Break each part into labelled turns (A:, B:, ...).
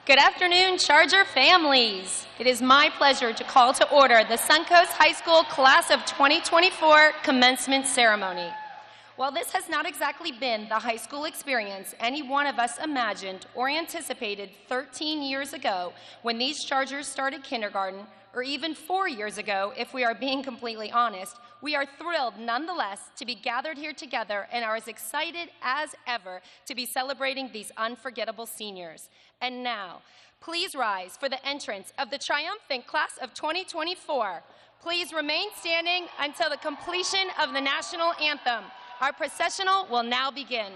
A: Good afternoon, Charger families. It is my pleasure to call to order the Suncoast High School Class of 2024 commencement ceremony. While this has not exactly been the high school experience any one of us imagined or anticipated 13 years ago when these Chargers started kindergarten, or even 4 years ago, if we are being completely honest, we are thrilled nonetheless to be gathered here together and are as excited as ever to be celebrating these unforgettable seniors. And now, please rise for the entrance of the triumphant class of 2024. Please remain standing until the completion of the national anthem. Our processional will now begin.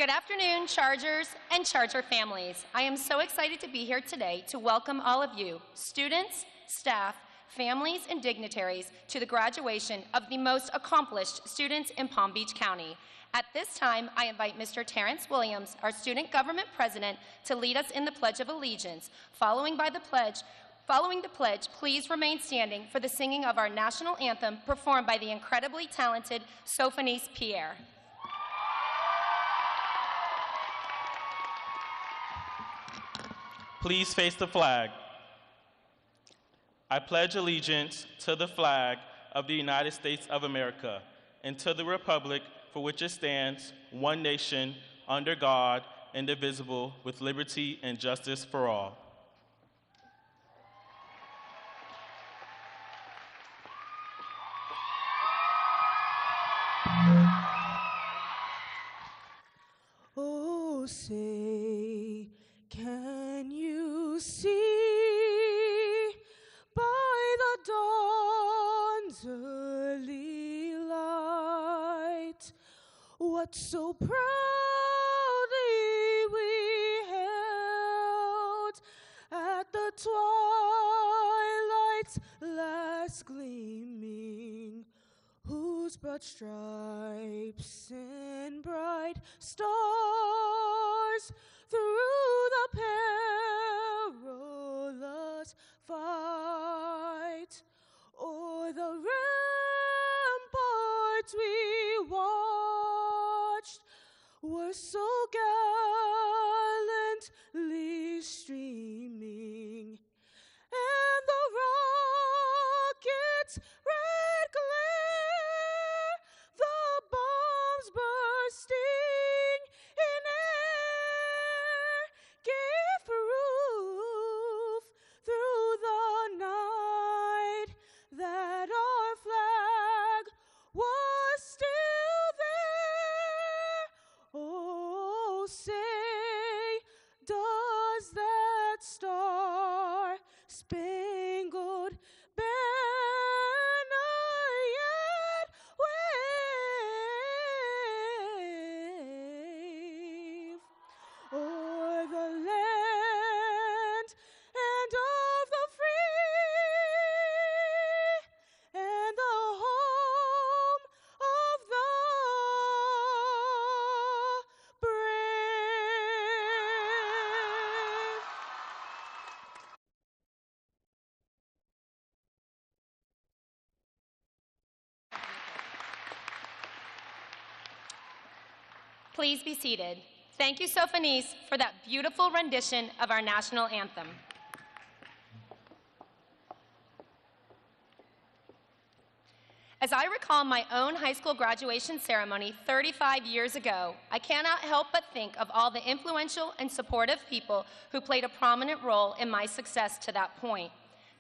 A: Good afternoon, Chargers and Charger families. I am so excited to be here today to welcome all of you, students, staff, families, and dignitaries to the graduation of the most accomplished students in Palm Beach County. At this time, I invite Mr. Terrence Williams, our student government president, to lead us in the Pledge of Allegiance. Following the pledge, please remain standing for the singing of our national anthem performed by the incredibly talented Sophonies Pierre.
B: Please face the flag. I pledge allegiance to the flag of the United States of America and to the republic for which it stands, one nation, under God, indivisible, with liberty and justice for all.
C: Oh, say, can you see by the dawn's early light what so proudly we held at the twilight's last gleaming, whose broad stripes and bright stars through the perilous fight o'er the ramparts we watched were so gallantly streaming, and the rockets' red glare, the bombs bursting in air, gave proof through the night that our flag was still there. Oh, say, does that star-spangled banner yet wave o'er the land and of the free and the home of the brave?
A: Please be seated. Thank you, Sophonies, for that beautiful rendition of our national anthem. As I recall my own high school graduation ceremony 35 years ago, I cannot help but think of all the influential and supportive people who played a prominent role in my success to that point.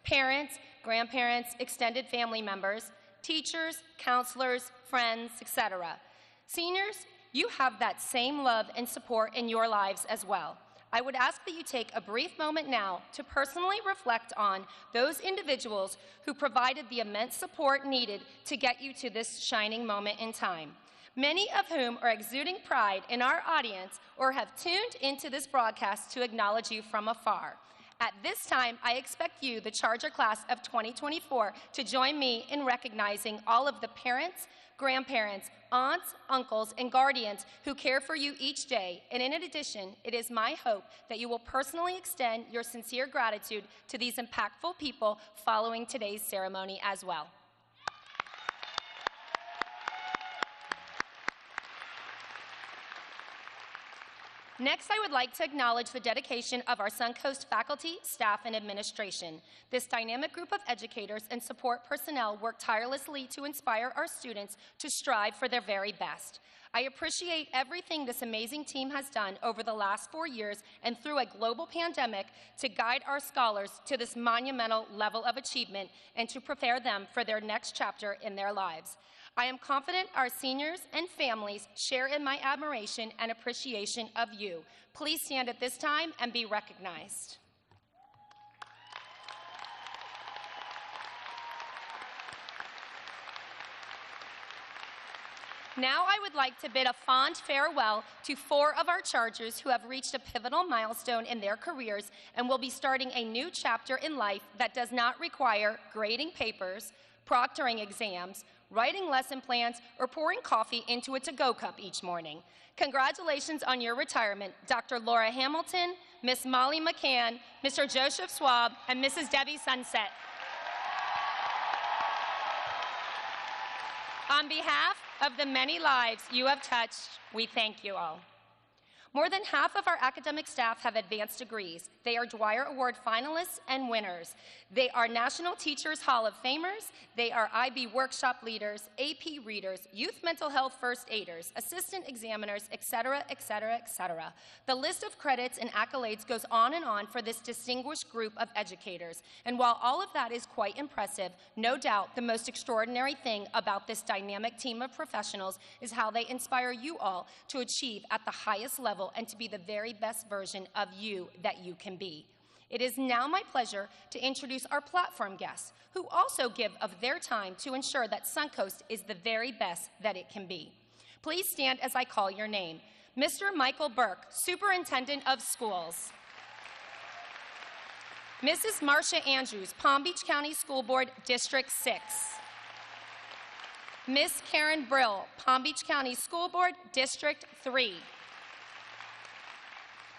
A: Parents, grandparents, extended family members, teachers, counselors, friends, etc. Seniors, you have that same love and support in your lives as well. I would ask that you take a brief moment now to personally reflect on those individuals who provided the immense support needed to get you to this shining moment in time. Many of whom are exuding pride in our audience or have tuned into this broadcast to acknowledge you from afar. At this time, I expect you, the Charger class of 2024, to join me in recognizing all of the parents, grandparents, aunts, uncles, and guardians who care for you each day. And in addition, it is my hope that you will personally extend your sincere gratitude to these impactful people following today's ceremony as well. Next, I would like to acknowledge the dedication of our Suncoast faculty, staff, and administration. This dynamic group of educators and support personnel work tirelessly to inspire our students to strive for their very best. I appreciate everything this amazing team has done over the last 4 years and through a global pandemic to guide our scholars to this monumental level of achievement and to prepare them for their next chapter in their lives. I am confident our seniors and families share in my admiration and appreciation of you. Please stand at this time and be recognized. Now I would like to bid a fond farewell to 4 of our Chargers who have reached a pivotal milestone in their careers and will be starting a new chapter in life that does not require grading papers, proctoring exams, writing lesson plans, or pouring coffee into a to-go cup each morning. Congratulations on your retirement, Dr. Laura Hamilton, Miss Molly McCann, Mr. Joseph Schwab, and Mrs. Debbie Sunset. On behalf of the many lives you have touched, we thank you all. More than half of our academic staff have advanced degrees. They are Dwyer Award finalists and winners. They are National Teachers Hall of Famers. They are IB workshop leaders, AP readers, youth mental health first aiders, assistant examiners, etc., etc., etc. The list of credits and accolades goes on and on for this distinguished group of educators. And while all of that is quite impressive, no doubt the most extraordinary thing about this dynamic team of professionals is how they inspire you all to achieve at the highest level and to be the very best version of you that you can be. It is now my pleasure to introduce our platform guests, who also give of their time to ensure that Suncoast is the very best that it can be. Please stand as I call your name. Mr. Michael Burke, Superintendent of Schools. Mrs. Marcia Andrews, Palm Beach County School Board, District 6. Miss Karen Brill, Palm Beach County School Board, District 3.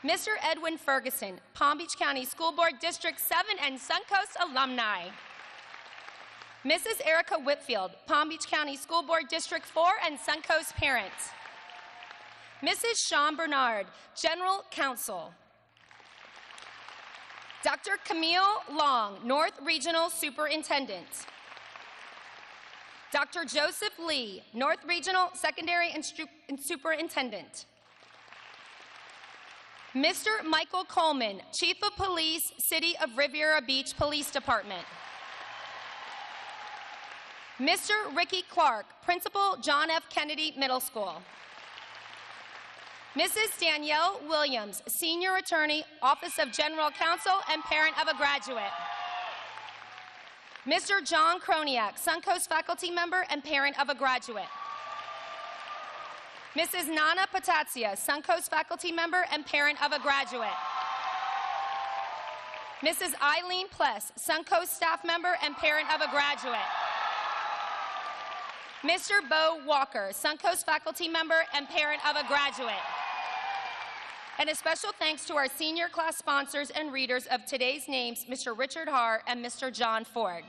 A: Mr. Edwin Ferguson, Palm Beach County School Board, District 7 and Suncoast alumni. Mrs. Erica Whitfield, Palm Beach County School Board, District 4 and Suncoast parent. Mrs. Sean Bernard, General Counsel. Dr. Camille Long, North Regional Superintendent. Dr. Joseph Lee, North Regional Secondary and Superintendent. Mr. Michael Coleman, Chief of Police, City of Riviera Beach Police Department. Mr. Ricky Clark, Principal, John F. Kennedy Middle School. Mrs. Danielle Williams, Senior Attorney, Office of General Counsel, and parent of a graduate. Mr. John Kroniak, Suncoast faculty member and parent of a graduate. Mrs. Nana Patazia, Suncoast faculty member and parent of a graduate. Mrs. Eileen Pless, Suncoast staff member and parent of a graduate. Mr. Bo Walker, Suncoast faculty member and parent of a graduate. And a special thanks to our senior class sponsors and readers of today's names, Mr. Richard Haar and Mr. John Ford.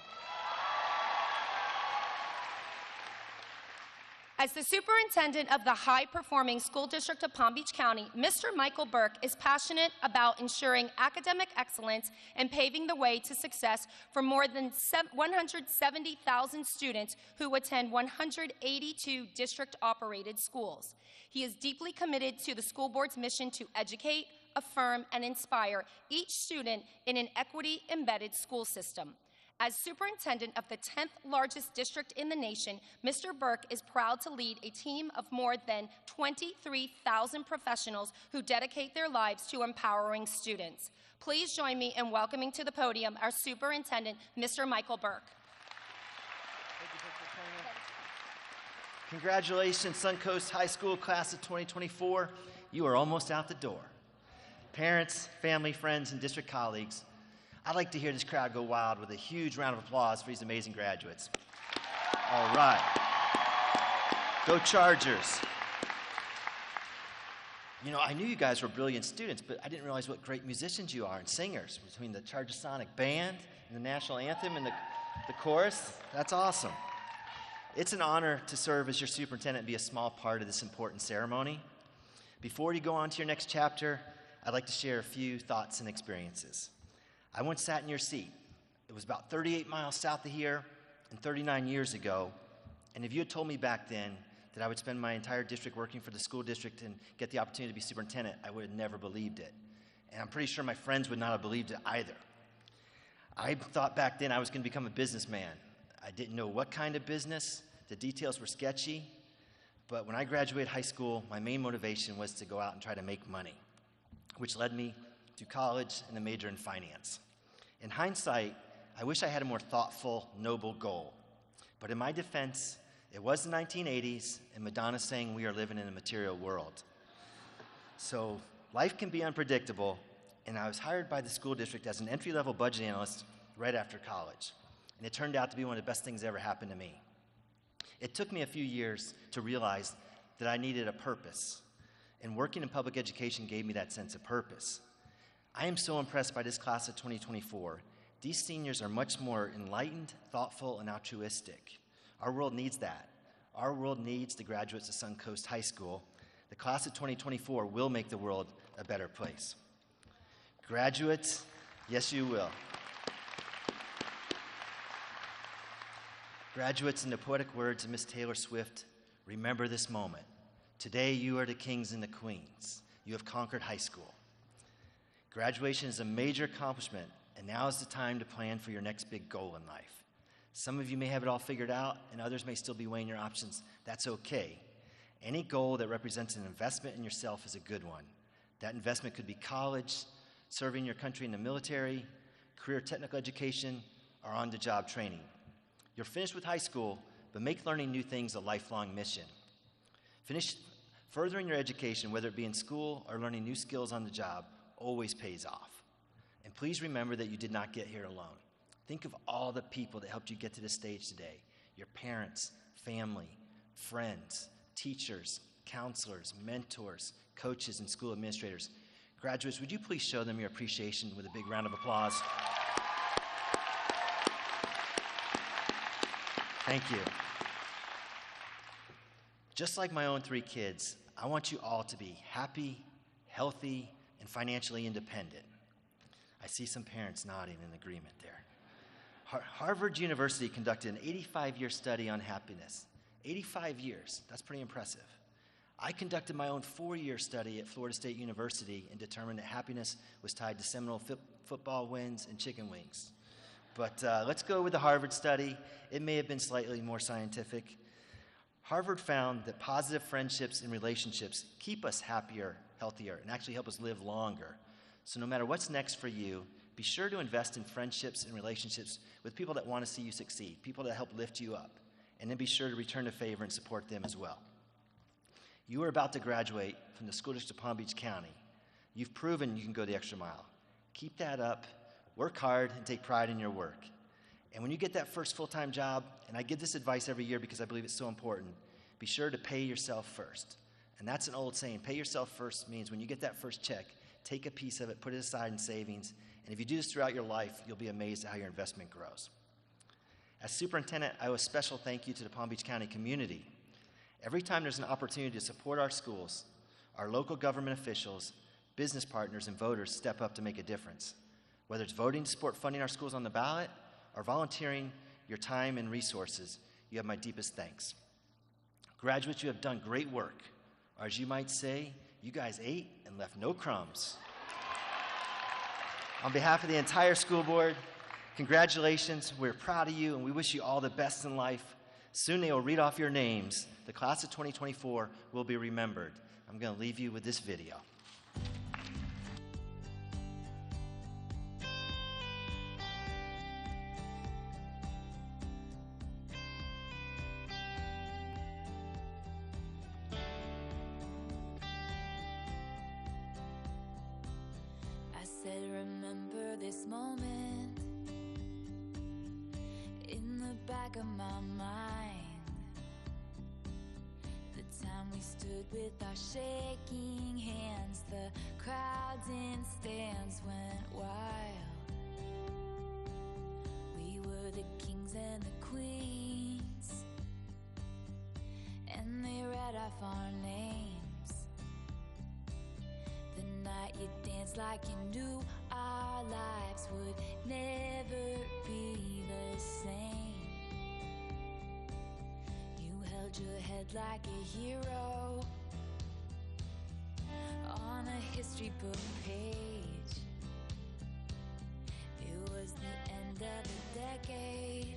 A: As the superintendent of the high-performing school district of Palm Beach County, Mr. Michael Burke is passionate about ensuring academic excellence and paving the way to success for more than 170,000 students who attend 182 district-operated schools. He is deeply committed to the school board's mission to educate, affirm, and inspire each student in an equity-embedded school system. As superintendent of the 10th largest district in the nation, Mr. Burke is proud to lead a team of more than 23,000 professionals who dedicate their lives to empowering students. Please join me in welcoming to the podium our superintendent, Mr. Michael Burke.
D: Congratulations, Suncoast High School class of 2024. You are almost out the door. Parents, family, friends, and district colleagues, I'd like to hear this crowd go wild with a huge round of applause for these amazing graduates. All right. Go Chargers. You know, I knew you guys were brilliant students, but I didn't realize what great musicians you are and singers. Between the Charger Sonic Band and the national anthem and the chorus, that's awesome. It's an honor to serve as your superintendent and be a small part of this important ceremony. Before you go on to your next chapter, I'd like to share a few thoughts and experiences. I once sat in your seat. It was about 38 miles south of here and 39 years ago. And if you had told me back then that I would spend my entire district working for the school district and get the opportunity to be superintendent, I would have never believed it. And I'm pretty sure my friends would not have believed it either. I thought back then I was going to become a businessman. I didn't know what kind of business. The details were sketchy. But when I graduated high school, my main motivation was to go out and try to make money, which led me to college and a major in finance. In hindsight, I wish I had a more thoughtful, noble goal. But in my defense, It was the 1980s, and Madonna sang "We Are Living in a Material World." So life can be unpredictable, and I was hired by the school district as an entry-level budget analyst right after college. And it turned out to be one of the best things that ever happened to me. It took me a few years to realize that I needed a purpose, and working in public education gave me that sense of purpose. I am so impressed by this class of 2024. These seniors are much more enlightened, thoughtful, and altruistic. Our world needs that. Our world needs the graduates of Suncoast High School. The class of 2024 will make the world a better place. Graduates, yes, you will. Graduates, in the poetic words of Miss Taylor Swift, remember this moment. Today you are the kings and the queens. You have conquered high school. Graduation is a major accomplishment, and now is the time to plan for your next big goal in life. Some of you may have it all figured out, and others may still be weighing your options. That's okay. Any goal that represents an investment in yourself is a good one. That investment could be college, serving your country in the military, career technical education, or on-the-job training. You're finished with high school, but make learning new things a lifelong mission. Finish furthering your education, whether it be in school or learning new skills on the job, always pays off. And please remember that you did not get here alone. Think of all the people that helped you get to this stage today. Your parents, family, friends, teachers, counselors, mentors, coaches, and school administrators. Graduates, would you please show them your appreciation with a big round of applause? Thank you. Just like my own 3 kids, I want you all to be happy, healthy, and financially independent. I see some parents nodding in agreement there. Harvard University conducted an 85-year study on happiness. 85 years, that's pretty impressive. I conducted my own 4-year study at Florida State University and determined that happiness was tied to Seminole football wins and chicken wings. But let's go with the Harvard study. It may have been slightly more scientific. Harvard found that positive friendships and relationships keep us happier, healthier, and actually help us live longer. So no matter what's next for you, be sure to invest in friendships and relationships with people that want to see you succeed, people that help lift you up, and then be sure to return the favor and support them as well. You are about to graduate from the School District of Palm Beach County. You've proven you can go the extra mile. Keep that up, work hard, and take pride in your work. And when you get that first full-time job, and I give this advice every year because I believe it's so important, be sure to pay yourself first. And that's an old saying. Pay yourself first means when you get that first check, take a piece of it, put it aside in savings, and if you do this throughout your life, you'll be amazed at how your investment grows. As superintendent, I owe a special thank you to the Palm Beach County community. Every time there's an opportunity to support our schools, our local government officials, business partners, and voters step up to make a difference. Whether it's voting to support funding our schools on the ballot or volunteering your time and resources, you have my deepest thanks. Graduates, you have done great work. Or as you might say, you guys ate and left no crumbs. On behalf of the entire school board, congratulations. We're proud of you, and we wish you all the best in life. Soon they will read off your names. The class of 2024 will be remembered. I'm going to leave you with this video.
E: Remember this moment in the back of my mind, the time we stood with our shaking hands, the crowds in stands went wild. We were the kings and the queens, and they read off our names. The night you danced like you knew our lives would never be the same. You held your head like a hero on a history book page. It was the end of the decade,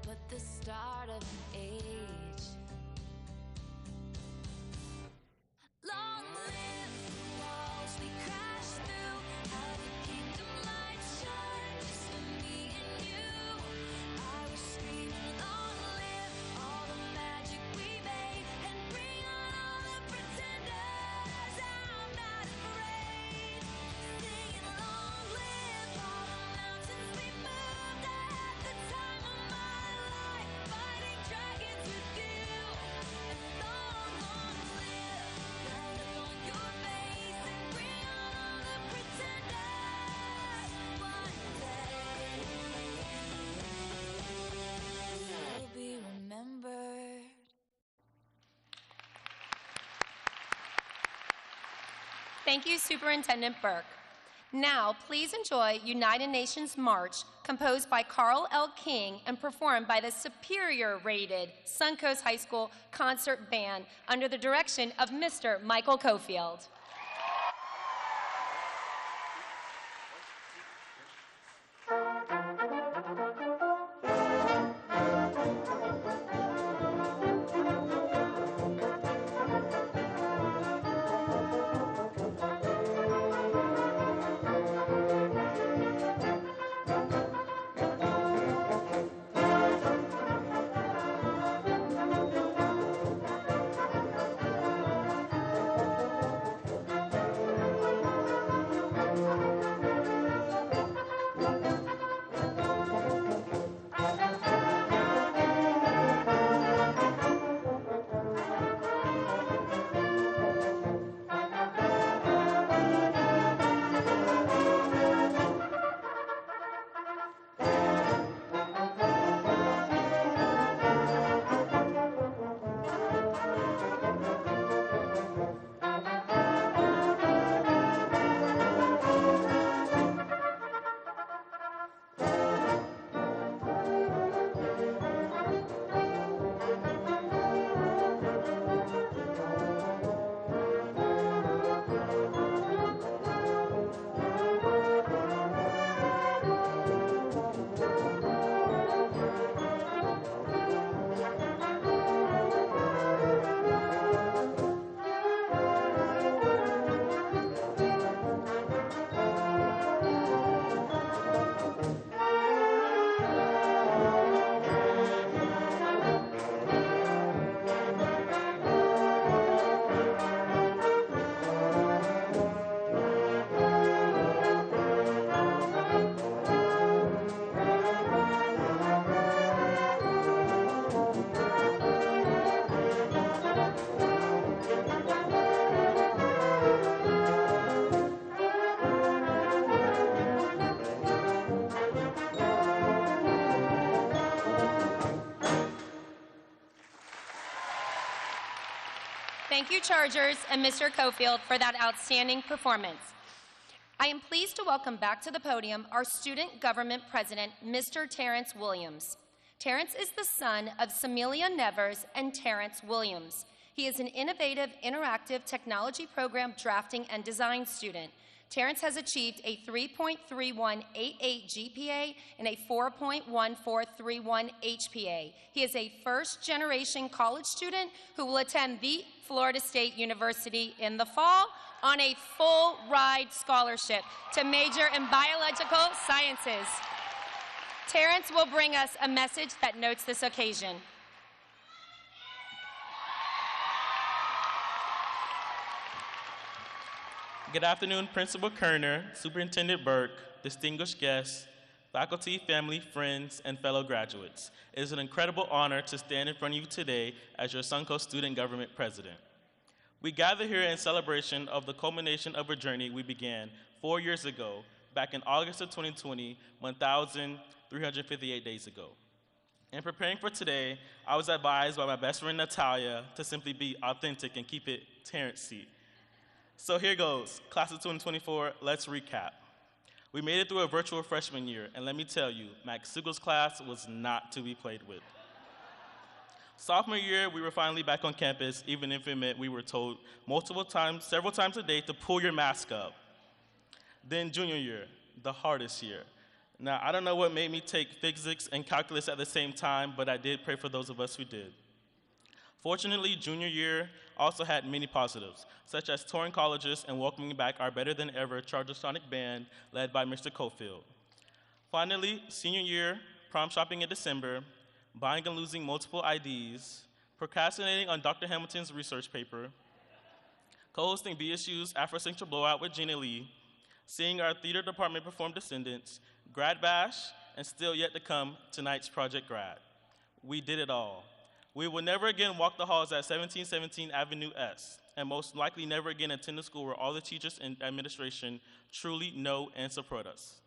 E: but the start of an age. Long live the walls we crashed through, how the kingdom lights shine just for me and you. I was screaming, long
A: Thank you, Superintendent Burke. Now, please enjoy United Nations March, composed by Carl L. King and performed by the superior-rated Suncoast High School Concert Band under the direction of Mr. Michael Cofield. Thank you, Chargers and Mr. Cofield, for that outstanding performance. I am pleased to welcome back to the podium our Student Government President, Mr. Terrence Williams. Terrence is the son of Samelia Nevers and Terrence Williams. He is an innovative, interactive technology program drafting and design student. Terrence has achieved a 3.3188 GPA and a 4.1431 HPA. He is a first-generation college student who will attend the Florida State University in the fall on a full-ride scholarship to major in biological sciences. Terrence will bring us a message that notes this occasion.
B: Good afternoon, Principal Kerner, Superintendent Burke, distinguished guests, faculty, family, friends, and fellow graduates. It is an incredible honor to stand in front of you today as your Suncoast Student Government President. We gather here in celebration of the culmination of a journey we began 4 years ago, back in August of 2020, 1,358 days ago. In preparing for today, I was advised by my best friend Natalia to simply be authentic and keep it Terrence-y. So here goes, class of 2024, let's recap. We made it through a virtual freshman year, and let me tell you, Max Sugel's class was not to be played with. Sophomore year, we were finally back on campus, even if it meant we were told several times a day to pull your mask up. Then junior year, the hardest year. Now, I don't know what made me take physics and calculus at the same time, but I did pray for those of us who did. Fortunately, junior year also had many positives, such as touring colleges and welcoming back our better-than-ever Charger Sonic Band led by Mr. Cofield. Finally, senior year, prom shopping in December, buying and losing multiple IDs, procrastinating on Dr. Hamilton's research paper, co-hosting BSU's Afro-Central Blowout with Gina Lee, seeing our theater department perform Descendants, Grad Bash, and still yet to come, tonight's Project Grad. We did it all. We will never again walk the halls at 1717 Avenue S, and most likely never again attend a school where all the teachers and administration truly know and support us.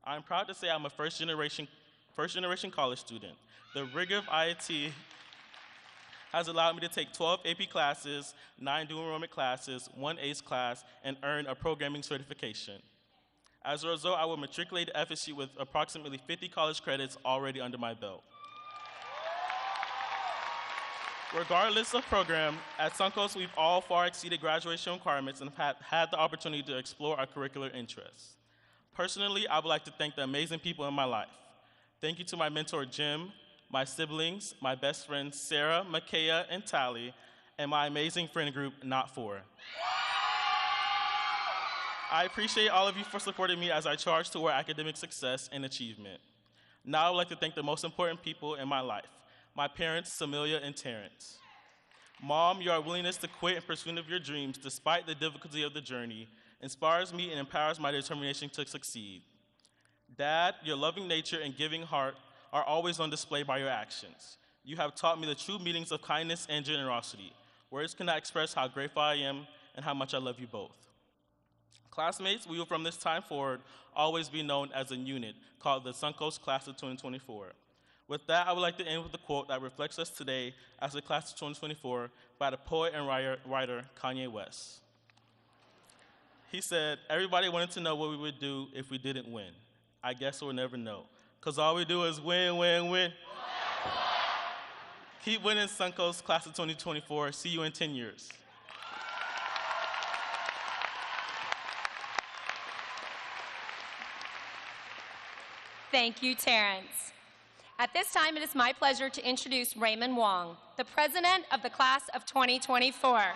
B: I'm proud to say I'm a first generation college student. The rigor of IIT has allowed me to take 12 AP classes, 9 dual enrollment classes, 1 ACE class, and earn a programming certification. As a result, I will matriculate to FSU with approximately 50 college credits already under my belt. Regardless of program, at Suncoast, we've all far exceeded graduation requirements and have had the opportunity to explore our curricular interests. Personally, I would like to thank the amazing people in my life. Thank you to my mentor, Jim, my siblings, my best friends, Sarah, Makaya, and Tally, and my amazing friend group, Not For. I appreciate all of you for supporting me as I charge toward academic success and achievement. Now I would like to thank the most important people in my life, my parents, Samilia and Terrence. Mom, your willingness to quit in pursuit of your dreams despite the difficulty of the journey inspires me and empowers my determination to succeed. Dad, your loving nature and giving heart are always on display by your actions. You have taught me the true meanings of kindness and generosity. Words cannot express how grateful I am and how much I love you both. Classmates, we will from this time forward always be known as a unit called the Suncoast Class of 2024. With that, I would like to end with a quote that reflects us today as the Class of 2024 by the poet and writer Kanye West. He said, "Everybody wanted to know what we would do if we didn't win. I guess we'll never know, because all we do is win, win, win." Keep winning, Suncoast Class of 2024. See you in 10 years.
A: Thank you, Terrence. At this time, it is my pleasure to introduce Raymond Wong, the president of the Class of 2024.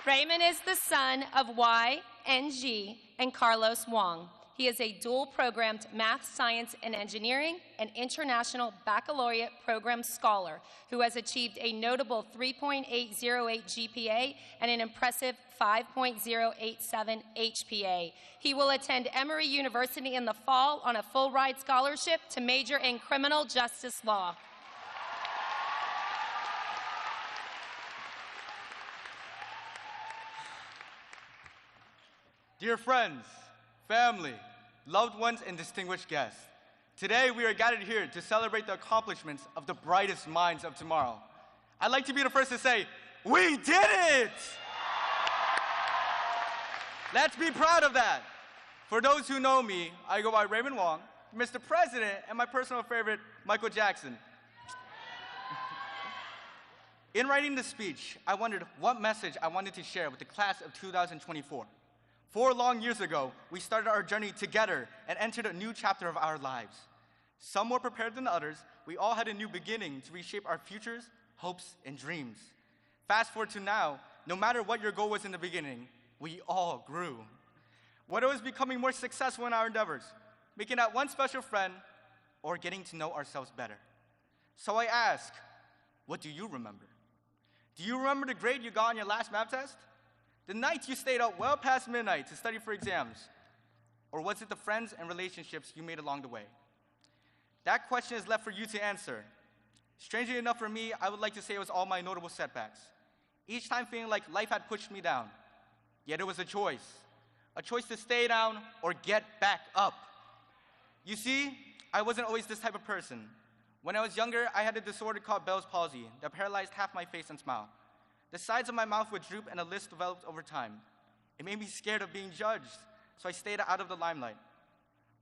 A: Raymond is the son of YNG and Carlos Wong. He is a dual-programmed math, science, and engineering and international baccalaureate program scholar who has achieved a notable 3.808 GPA and an impressive 5.087 HPA. He will attend Emory University in the fall on a full-ride scholarship to major in criminal justice law.
F: Dear friends, family, loved ones, and distinguished guests, today we are gathered here to celebrate the accomplishments of the brightest minds of tomorrow. I'd like to be the first to say, we did it! Let's be proud of that. For those who know me, I go by Raymond Wong, Mr. President, and my personal favorite, Michael Jackson. In writing this speech, I wondered what message I wanted to share with the class of 2024. 4 long years ago, we started our journey together and entered a new chapter of our lives. Some more prepared than others, we all had a new beginning to reshape our futures, hopes, and dreams. Fast forward to now, no matter what your goal was in the beginning, we all grew. Whether it was becoming more successful in our endeavors, making that one special friend, or getting to know ourselves better. So I ask, what do you remember? Do you remember the grade you got on your last math test? The nights you stayed up well past midnight to study for exams? Or was it the friends and relationships you made along the way? That question is left for you to answer. Strangely enough for me, I would like to say it was all my notable setbacks. Each time feeling like life had pushed me down. Yet it was a choice to stay down or get back up. You see, I wasn't always this type of person. When I was younger, I had a disorder called Bell's palsy that paralyzed half my face and smile. The sides of my mouth would droop and a lisp developed over time. It made me scared of being judged, so I stayed out of the limelight.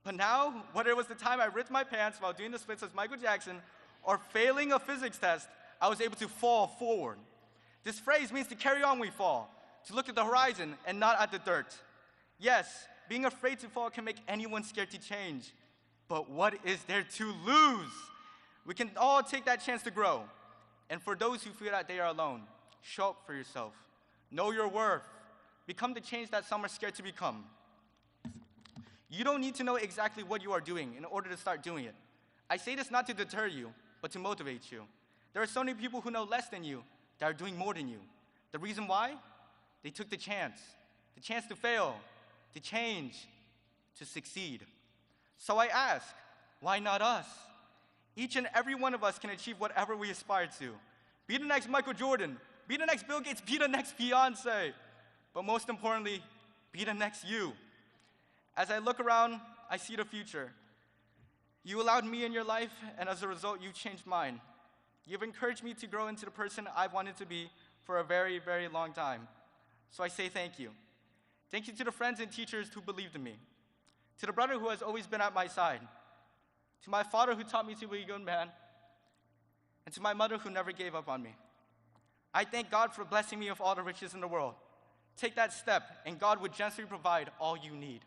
F: But now, whether it was the time I ripped my pants while doing the splits as Michael Jackson or failing a physics test, I was able to fall forward. This phrase means to carry on when we fall, to look at the horizon and not at the dirt. Yes, being afraid to fall can make anyone scared to change. But what is there to lose? We can all take that chance to grow. And for those who feel that they are alone, show up for yourself. Know your worth. Become the change that some are scared to become. You don't need to know exactly what you are doing in order to start doing it. I say this not to deter you, but to motivate you. There are so many people who know less than you that are doing more than you. The reason why? They took the chance to fail, to change, to succeed. So I ask, why not us? Each and every one of us can achieve whatever we aspire to. Be the next Michael Jordan, be the next Bill Gates, be the next Beyonce. But most importantly, be the next you. As I look around, I see the future. You allowed me in your life, and as a result, you changed mine. You've encouraged me to grow into the person I wanted to be for a very, very long time. So I say thank you. Thank you to the friends and teachers who believed in me, to the brother who has always been at my side, to my father who taught me to be a good man, and to my mother who never gave up on me. I thank God for blessing me with all the riches in the world. Take that step, and God would generously provide all you need.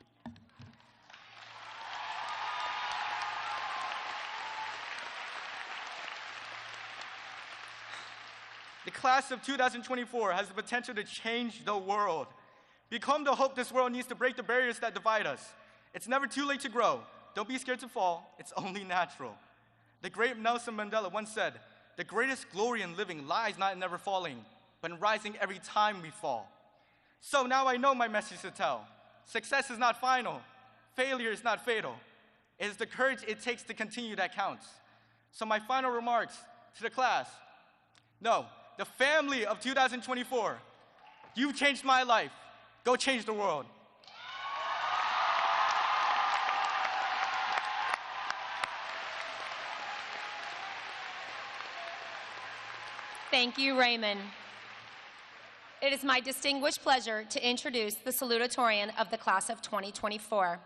F: The class of 2024 has the potential to change the world. Become the hope this world needs to break the barriers that divide us. It's never too late to grow. Don't be scared to fall. It's only natural. The great Nelson Mandela once said, "The greatest glory in living lies not in never falling, but in rising every time we fall." So now I know my message to tell. Success is not final. Failure is not fatal. It is the courage it takes to continue that counts. So my final remarks to the class. No, the family of 2024, you've changed my life. Go change the world.
A: Thank you, Raymond. It is my distinguished pleasure to introduce the salutatorian of the class of 2024.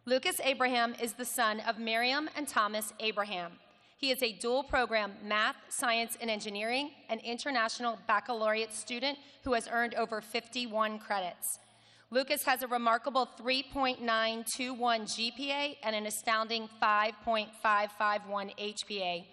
A: Lucas Abraham is the son of Miriam and Thomas Abraham. He is a dual program math, science, and engineering, and international baccalaureate student who has earned over 51 credits. Lucas has a remarkable 3.921 GPA and an astounding 5.551 HPA.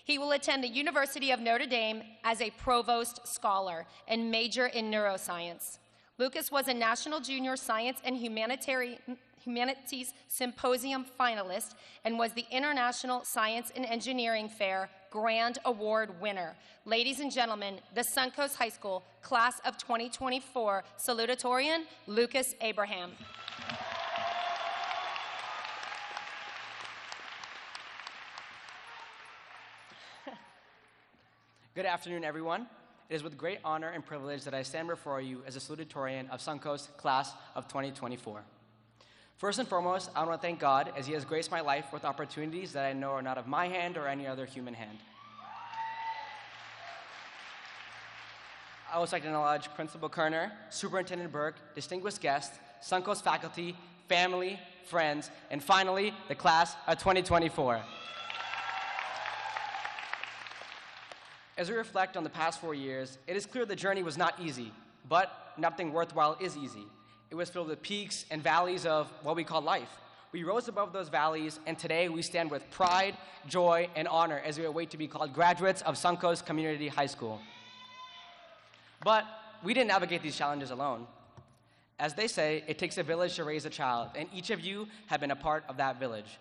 A: He will attend the University of Notre Dame as a provost scholar and major in neuroscience. Lucas was a National Junior Science and Humanities Symposium finalist and was the International Science and Engineering Fair Grand Award winner. Ladies and gentlemen, the Suncoast High School Class of 2024 salutatorian, Lucas Abraham.
G: Good afternoon, everyone. It is with great honor and privilege that I stand before you as a salutatorian of Suncoast Class of 2024. First and foremost, I want to thank God as He has graced my life with opportunities that I know are not of my hand or any other human hand. I would like to acknowledge Principal Kerner, Superintendent Burke, distinguished guests, Suncoast faculty, family, friends, and finally, the Class of 2024. As we reflect on the past 4 years, it is clear the journey was not easy, but nothing worthwhile is easy. It was filled with peaks and valleys of what we call life. We rose above those valleys, and today we stand with pride, joy, and honor as we await to be called graduates of Suncoast Community High School. But we didn't navigate these challenges alone. As they say, it takes a village to raise a child, and each of you have been a part of that village.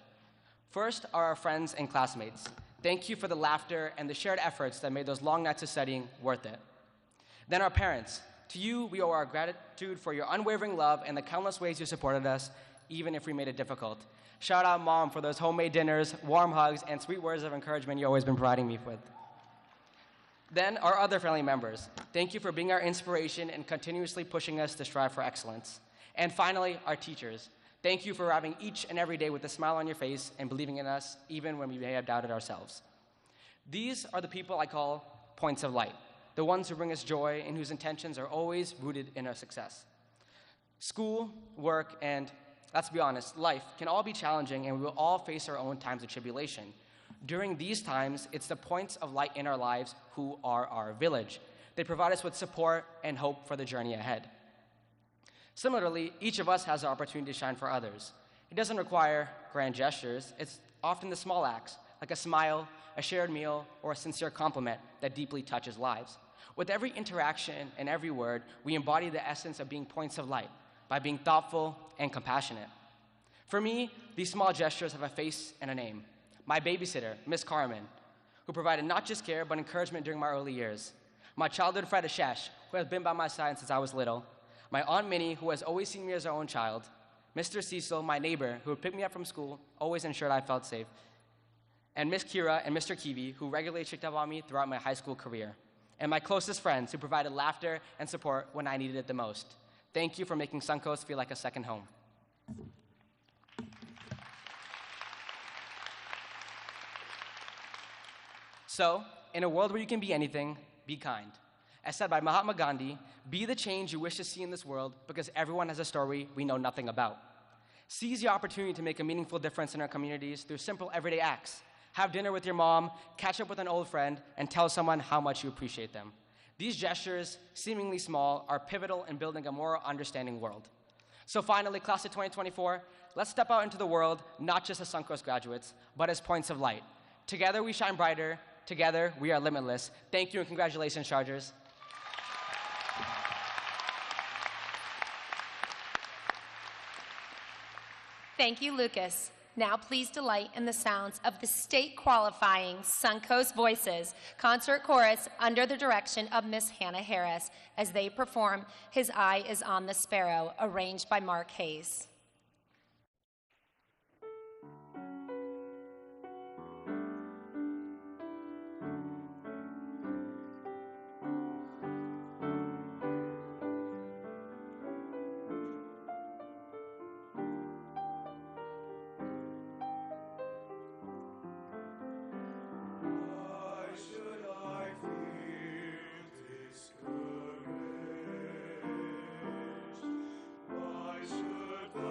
G: First are our friends and classmates. Thank you for the laughter and the shared efforts that made those long nights of studying worth it. Then our parents. To you, we owe our gratitude for your unwavering love and the countless ways you supported us, even if we made it difficult. Shout out, Mom, for those homemade dinners, warm hugs, and sweet words of encouragement you've always been providing me with. Then our other family members. Thank you for being our inspiration and continuously pushing us to strive for excellence. And finally, our teachers. Thank you for arriving each and every day with a smile on your face and believing in us, even when we may have doubted ourselves. These are the people I call points of light, the ones who bring us joy and whose intentions are always rooted in our success. School, work, and let's be honest, life can all be challenging, and we will all face our own times of tribulation. During these times, it's the points of light in our lives who are our village. They provide us with support and hope for the journey ahead. Similarly, each of us has the opportunity to shine for others. It doesn't require grand gestures. It's often the small acts, like a smile, a shared meal, or a sincere compliment that deeply touches lives. With every interaction and every word, we embody the essence of being points of light by being thoughtful and compassionate. For me, these small gestures have a face and a name. My babysitter, Miss Carmen, who provided not just care, but encouragement during my early years. My childhood friend, Ashesh, who has been by my side since I was little. My Aunt Minnie, who has always seen me as her own child. Mr. Cecil, my neighbor, who would pick me up from school, always ensured I felt safe. And Miss Kira and Mr. Kiwi, who regularly checked up on me throughout my high school career. And my closest friends, who provided laughter and support when I needed it the most. Thank you for making Suncoast feel like a second home. So, in a world where you can be anything, be kind. As said by Mahatma Gandhi, be the change you wish to see in this world because everyone has a story we know nothing about. Seize the opportunity to make a meaningful difference in our communities through simple everyday acts. Have dinner with your mom, catch up with an old friend, and tell someone how much you appreciate them. These gestures, seemingly small, are pivotal in building a more understanding world. So finally, class of 2024, let's step out into the world, not just as Suncoast graduates, but as points of light. Together we shine brighter. Together we are limitless. Thank you and congratulations, Chargers.
A: Thank you, Lucas. Now please delight in the sounds of the state qualifying Suncoast Voices concert chorus under the direction of Miss Hannah Harris as they perform His Eye is on the Sparrow, arranged by Mark Hayes.
H: Why should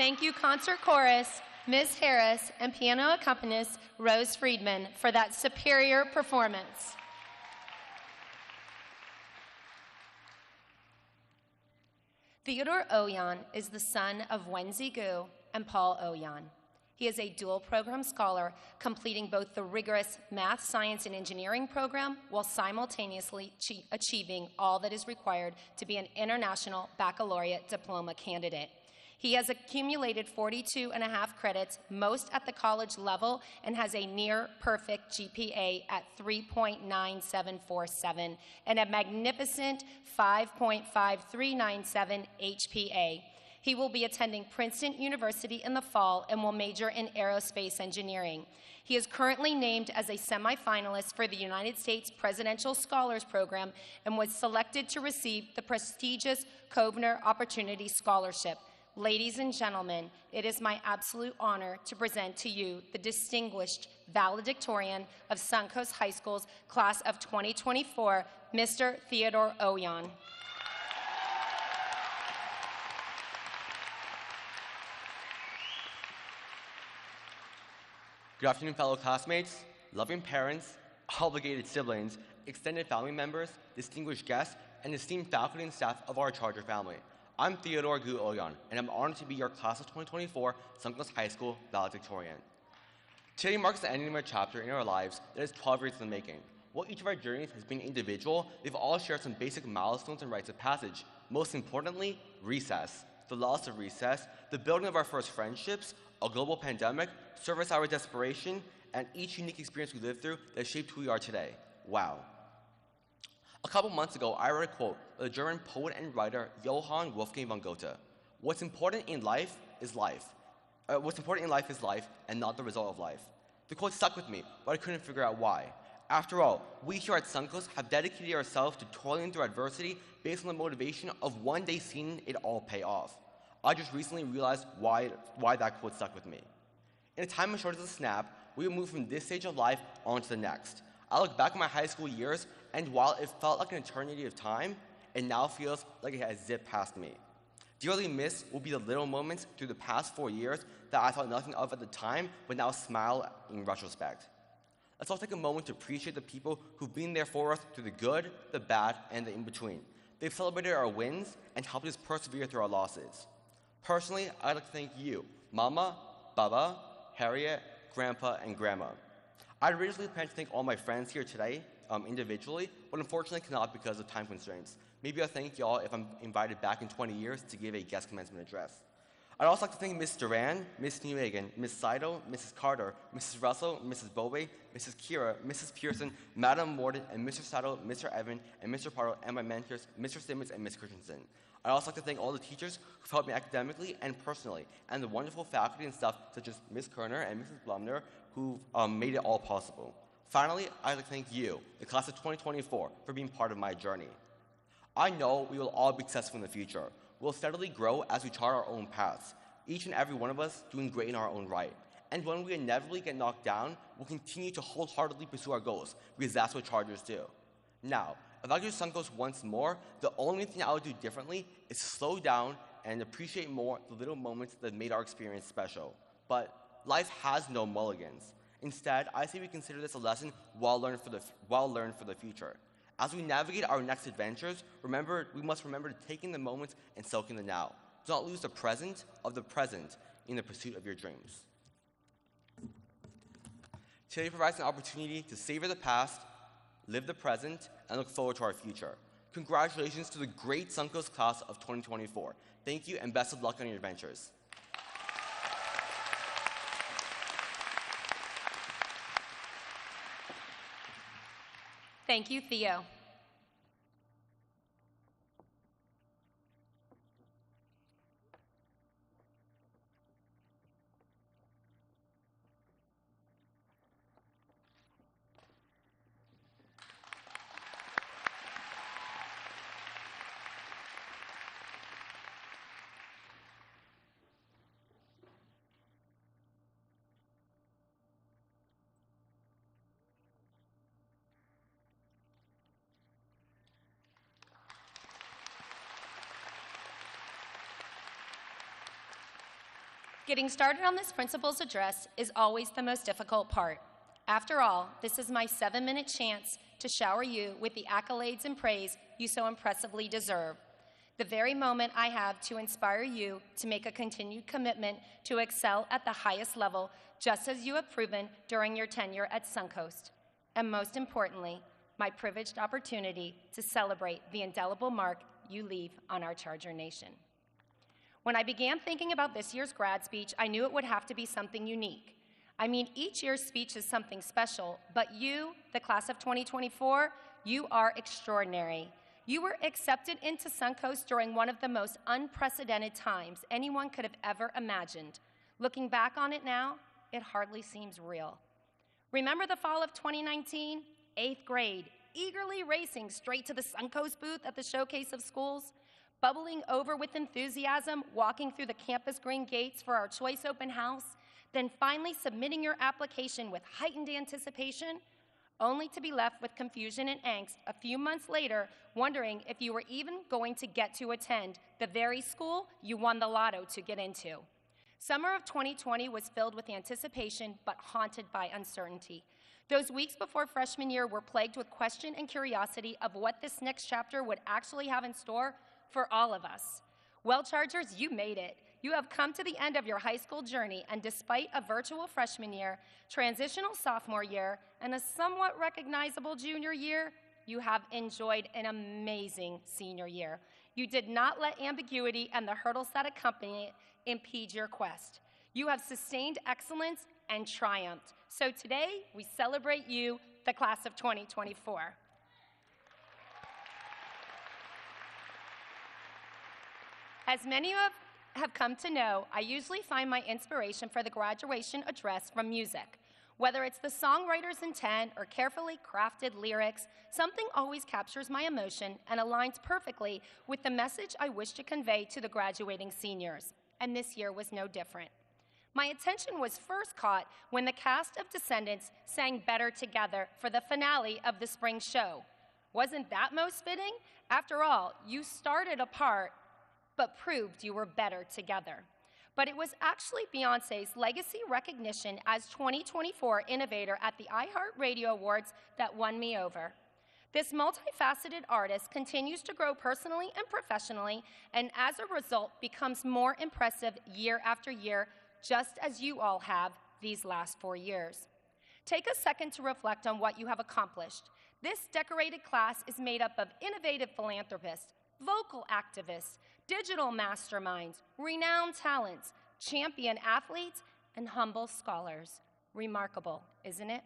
A: Thank you, Concert Chorus, Ms. Harris, and piano accompanist Rose Friedman for that superior performance. Theodore Oyan is the son of Wenzi Gu and Paul Oyan. He is a dual program scholar, completing both the rigorous math, science, and engineering program while simultaneously achieving all that is required to be an international baccalaureate diploma candidate. He has accumulated 42.5 credits, most at the college level, and has a near-perfect GPA at 3.9747 and a magnificent 5.5397 HPA. He will be attending Princeton University in the fall and will major in aerospace engineering. He is currently named as a semifinalist for the United States Presidential Scholars Program and was selected to receive the prestigious Kovner Opportunity Scholarship. Ladies and gentlemen, it is my absolute honor to present to you the distinguished valedictorian of Suncoast High School's class of 2024, Mr. Theodore Oyan.
H: Good afternoon, fellow classmates, loving parents, obligated siblings, extended family members, distinguished guests, and esteemed faculty and staff of our Charger family. I'm Theodore Gu Oyan, and I'm honored to be your class of 2024 Suncoast High School valedictorian. Today marks the ending of a chapter in our lives that is 12 years in the making. While each of our journeys has been individual, we've all shared some basic milestones and rites of passage. Most importantly, recess. The loss of recess, the building of our first friendships, a global pandemic, service hour desperation, and each unique experience we lived through that shaped who we are today. Wow. A couple months ago, I read a quote by the German poet and writer Johann Wolfgang von Goethe. What's important in life is life. What's important in life is life and not the result of life. The quote stuck with me, but I couldn't figure out why. After all, we here at Suncoast have dedicated ourselves to toiling through adversity based on the motivation of one day seeing it all pay off. I just recently realized why that quote stuck with me. In a time as short as a snap, we will move from this stage of life on to the next. I look back at my high school years, and while it felt like an eternity of time, it now feels like it has zipped past me. Dearly missed will be the little moments through the past 4 years that I thought nothing of at the time, but now smile in retrospect. Let's all take a moment to appreciate the people who've been there for us through the good, the bad, and the in-between. They've celebrated our wins and helped us persevere through our losses. Personally, I'd like to thank you, Mama, Baba, Harriet, Grandpa, and Grandma. I originally planned to thank all my friends here today, individually, but unfortunately cannot because of time constraints. Maybe I'll thank y'all if I'm invited back in 20 years to give a guest commencement address. I'd also like to thank Ms. Duran, Ms. Newhagen, Ms. Seidel, Mrs. Carter, Mrs. Russell, Mrs. Bowe, Mrs. Kira, Mrs. Pearson, Madam Morden, and Mr. Seidel, Mr. Evan, and Mr. Pardo, and my mentors, Mr. Simmons and Ms. Christensen. I'd also like to thank all the teachers who've helped me academically and personally, and the wonderful faculty and staff such as Ms. Kerner and Mrs. Blumner who've made it all possible. Finally, I'd like to thank you, the class of 2024, for being part of my journey. I know we will all be successful in the future. We'll steadily grow as we chart our own paths, each and every one of us doing great in our own right. And when we inevitably get knocked down, we'll continue to wholeheartedly pursue our goals, because that's what Chargers do. Now, if I could do Suncoast once more, the only thing I would do differently is slow down and appreciate more the little moments that made our experience special. But life has no mulligans. Instead, I say we consider this a lesson well learned for the future. As we navigate our next adventures, we must remember to take in the moments and soak in the now. Do not lose the present of the present in the pursuit of your dreams. Today provides an opportunity to savor the past, live the present, and look forward to our future. Congratulations to the great Suncoast class of 2024. Thank you and best of luck on your adventures.
A: Thank you, Theo. Getting started on this principal's address is always the most difficult part. After all, this is my 7-minute chance to shower you with the accolades and praise you so impressively deserve. The very moment I have to inspire you to make a continued commitment to excel at the highest level, just as you have proven during your tenure at Suncoast. And most importantly, my privileged opportunity to celebrate the indelible mark you leave on our Charger Nation. When I began thinking about this year's grad speech, I knew it would have to be something unique. I mean, each year's speech is something special, but you, the class of 2024, you are extraordinary. You were accepted into Suncoast during one of the most unprecedented times anyone could have ever imagined. Looking back on it now, it hardly seems real. Remember the fall of 2019? 8th grade, eagerly racing straight to the Suncoast booth at the Showcase of Schools, bubbling over with enthusiasm, walking through the campus green gates for our choice open house, then finally submitting your application with heightened anticipation, only to be left with confusion and angst a few months later, wondering if you were even going to get to attend the very school you won the lotto to get into. Summer of 2020 was filled with anticipation, but haunted by uncertainty. Those weeks before freshman year were plagued with question and curiosity of what this next chapter would actually have in store for all of us. Well, Chargers, you made it. You have come to the end of your high school journey, and despite a virtual freshman year, transitional sophomore year, and a somewhat recognizable junior year, you have enjoyed an amazing senior year. You did not let ambiguity and the hurdles that accompany it impede your quest. You have sustained excellence and triumphed. So today, we celebrate you, the class of 2024. As many have come to know, I usually find my inspiration for the graduation address from music. Whether it's the songwriter's intent or carefully crafted lyrics, something always captures my emotion and aligns perfectly with the message I wish to convey to the graduating seniors. And this year was no different. My attention was first caught when the cast of Descendants sang Better Together for the finale of the spring show. Wasn't that most fitting? After all, you started apart, but proved you were better together. But it was actually Beyoncé's legacy recognition as 2024 Innovator at the iHeartRadio Awards that won me over. This multifaceted artist continues to grow personally and professionally, and as a result becomes more impressive year after year, just as you all have these last 4 years. Take a second to reflect on what you have accomplished. This decorated class is made up of innovative philanthropists, vocal activists, digital masterminds, renowned talents, champion athletes, and humble scholars. Remarkable, isn't it?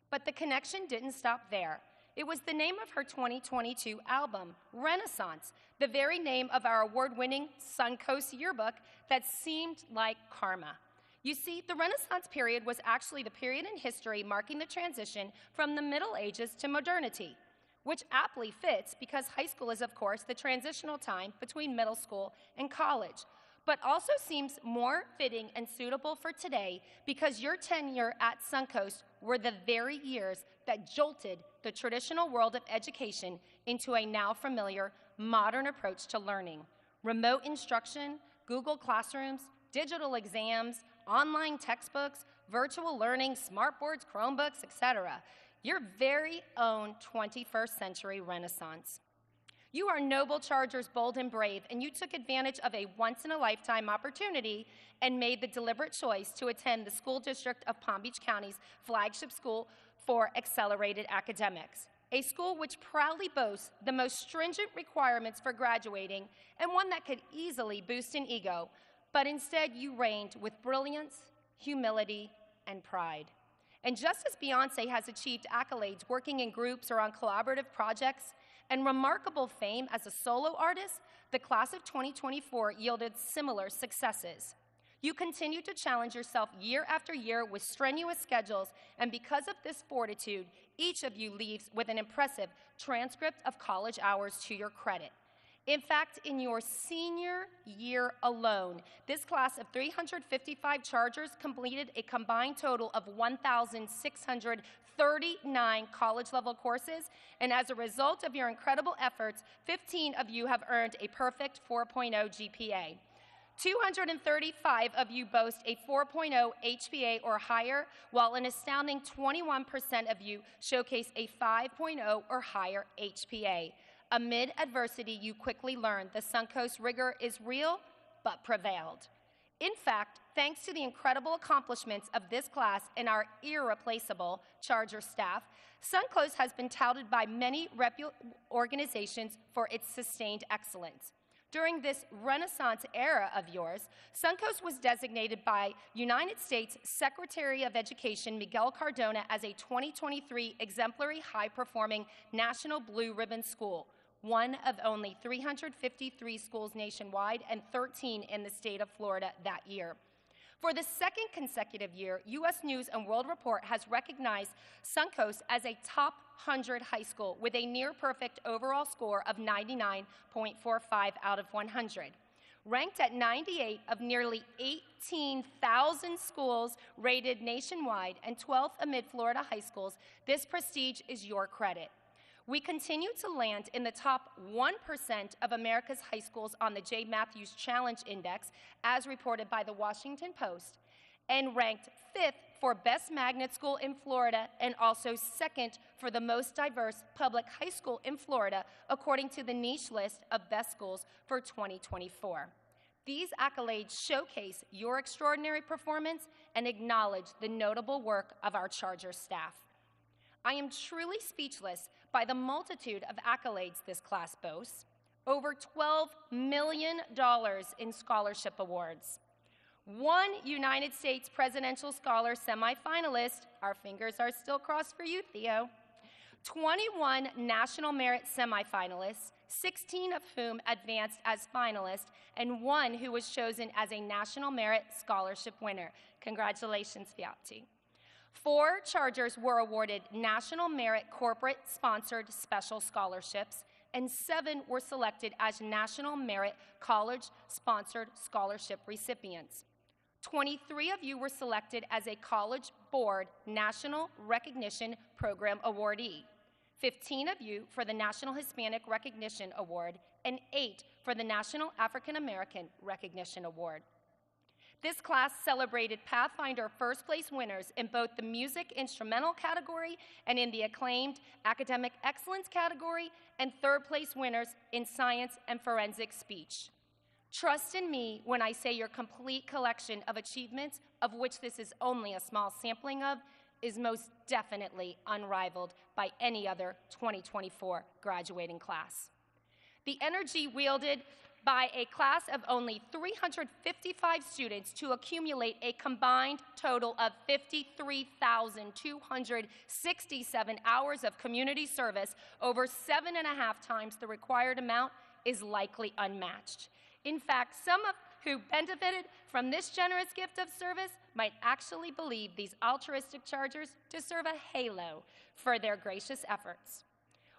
A: But the connection didn't stop there. It was the name of her 2022 album, Renaissance, the very name of our award-winning Suncoast yearbook that seemed like karma. You see, the Renaissance period was actually the period in history marking the transition from the Middle Ages to modernity, which aptly fits because high school is, of course, the transitional time between middle school and college, but also seems more fitting and suitable for today because your tenure at Suncoast were the very years that jolted the traditional world of education into a now familiar modern approach to learning. Remote instruction, Google Classrooms, digital exams, online textbooks, virtual learning, smartboards, Chromebooks, etc. Your very own 21st century Renaissance. You are noble Chargers, bold and brave, and you took advantage of a once-in-a-lifetime opportunity and made the deliberate choice to attend the school district of Palm Beach County's flagship school for accelerated academics, a school which proudly boasts the most stringent requirements for graduating and one that could easily boost an ego, but instead you reigned with brilliance, humility, and pride. And just as Beyoncé has achieved accolades working in groups or on collaborative projects, and remarkable fame as a solo artist, the class of 2024 yielded similar successes. You continue to challenge yourself year after year with strenuous schedules, and because of this fortitude, each of you leaves with an impressive transcript of college hours to your credit. In fact, in your senior year alone, this class of 355 Chargers completed a combined total of 1,639 college-level courses, and as a result of your incredible efforts, 15 of you have earned a perfect 4.0 GPA. 235 of you boast a 4.0 HPA or higher, while an astounding 21% of you showcase a 5.0 or higher HPA. Amid adversity, you quickly learned the Suncoast rigor is real, but prevailed. In fact, thanks to the incredible accomplishments of this class and our irreplaceable Charger staff, Suncoast has been touted by many organizations for its sustained excellence. During this Renaissance era of yours, Suncoast was designated by United States Secretary of Education Miguel Cardona as a 2023 exemplary high-performing National Blue Ribbon School, one of only 353 schools nationwide and 13 in the state of Florida that year. For the second consecutive year, U.S. News & World Report has recognized Suncoast as a top 100 high school with a near-perfect overall score of 99.45 out of 100. Ranked at 98 of nearly 18,000 schools rated nationwide and 12th amid Florida high schools, this prestige is your credit. We continue to land in the top 1% of America's high schools on the J. Matthews Challenge Index, as reported by the Washington Post, and ranked 5th for Best Magnet School in Florida and also 2nd for the most diverse public high school in Florida, according to the niche list of best schools for 2024. These accolades showcase your extraordinary performance and acknowledge the notable work of our Charger staff. I am truly speechless by the multitude of accolades this class boasts. Over $12 million in scholarship awards. 1 United States Presidential Scholar semifinalist, our fingers are still crossed for you, Theo. 21 National Merit semifinalists, 16 of whom advanced as finalists, and 1 who was chosen as a National Merit Scholarship winner. Congratulations, Viapti. 4 Chargers were awarded National Merit Corporate-Sponsored Special Scholarships, and 7 were selected as National Merit College-Sponsored Scholarship recipients. 23 of you were selected as a College Board National Recognition Program awardee, 15 of you for the National Hispanic Recognition Award, and 8 for the National African American Recognition Award. This class celebrated Pathfinder first-place winners in both the music instrumental category and in the acclaimed academic excellence category, and third-place winners in science and forensic speech. Trust in me when I say your complete collection of achievements, of which this is only a small sampling of, is most definitely unrivaled by any other 2024 graduating class. The energy wielded by a class of only 355 students to accumulate a combined total of 53,267 hours of community service, over 7.5 times the required amount, is likely unmatched. In fact, some of who benefited from this generous gift of service might actually believe these altruistic Chargers deserve a halo for their gracious efforts.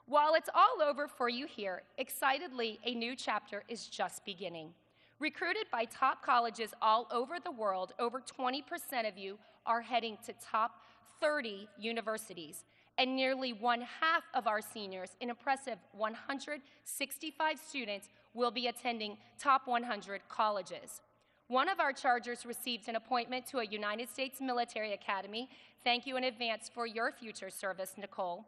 A: While it's all over for you here, excitedly, a new chapter is just beginning. Recruited by top colleges all over the world, over 20% of you are heading to top 30 universities, and nearly 1/2 of our seniors, an impressive 165 students, will be attending top 100 colleges. One of our Chargers received an appointment to a United States military academy. Thank you in advance for your future service, Nicole.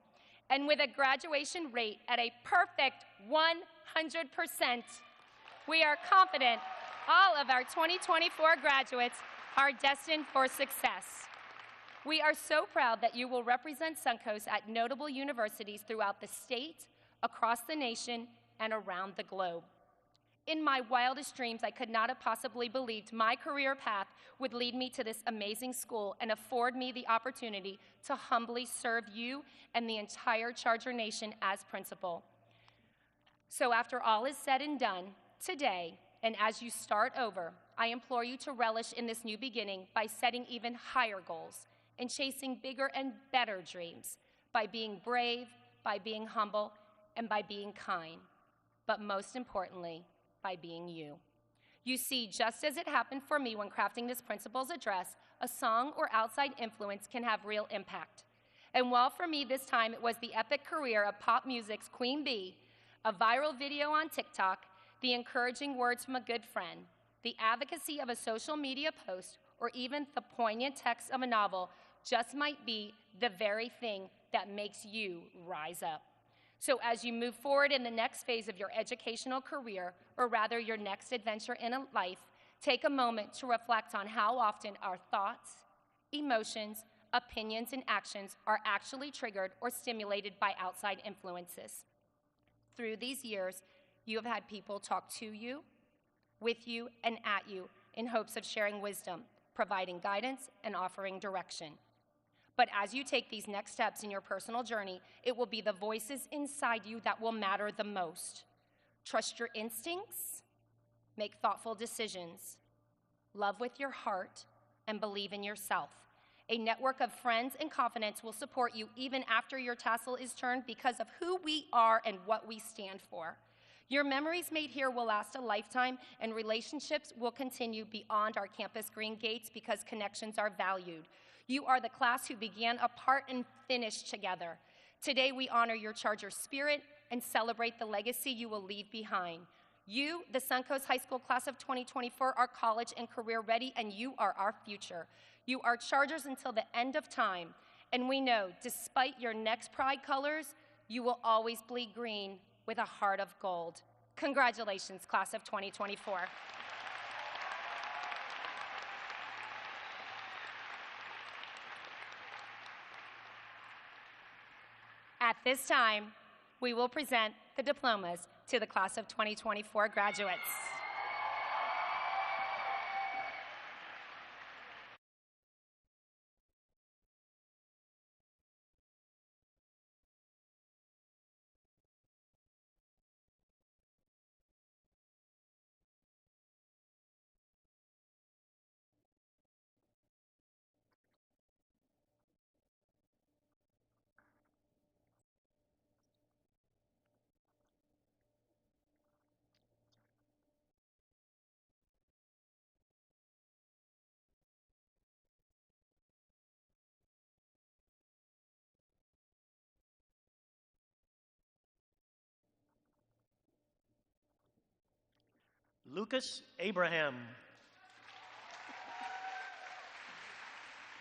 A: And with a graduation rate at a perfect 100%, we are confident all of our 2024 graduates are destined for success. We are so proud that you will represent Suncoast at notable universities throughout the state, across the nation, and around the globe. In my wildest dreams, I could not have possibly believed my career path would lead me to this amazing school and afford me the opportunity to humbly serve you and the entire Charger Nation as principal. So after all is said and done, today, and as you start over, I implore you to relish in this new beginning by setting even higher goals and chasing bigger and better dreams, by being brave, by being humble, and by being kind, but most importantly, by being you. You see, just as it happened for me when crafting this principal's address, a song or outside influence can have real impact. And while for me this time it was the epic career of pop music's Queen Bee, a viral video on TikTok, the encouraging words from a good friend, the advocacy of a social media post, or even the poignant text of a novel just might be the very thing that makes you rise up. So as you move forward in the next phase of your educational career, or rather your next adventure in life, take a moment to reflect on how often our thoughts, emotions, opinions, and actions are actually triggered or stimulated by outside influences. Through these years, you have had people talk to you, with you, and at you in hopes of sharing wisdom, providing guidance, and offering direction. But as you take these next steps in your personal journey, it will be the voices inside you that will matter the most. Trust your instincts, make thoughtful decisions, love with your heart, and believe in yourself. A network of friends and confidence will support you even after your tassel is turned because of who we are and what we stand for. Your memories made here will last a lifetime, and relationships will continue beyond our campus green gates because connections are valued. You are the class who began apart and finished together. Today we honor your Charger spirit and celebrate the legacy you will leave behind. You, the Suncoast High School class of 2024, are college and career ready, and you are our future. You are Chargers until the end of time, and we know, despite your next pride colors, you will always bleed green with a heart of gold. Congratulations, class of 2024. At this time, we will present the diplomas to the class of 2024 graduates.
I: Lucas Abraham.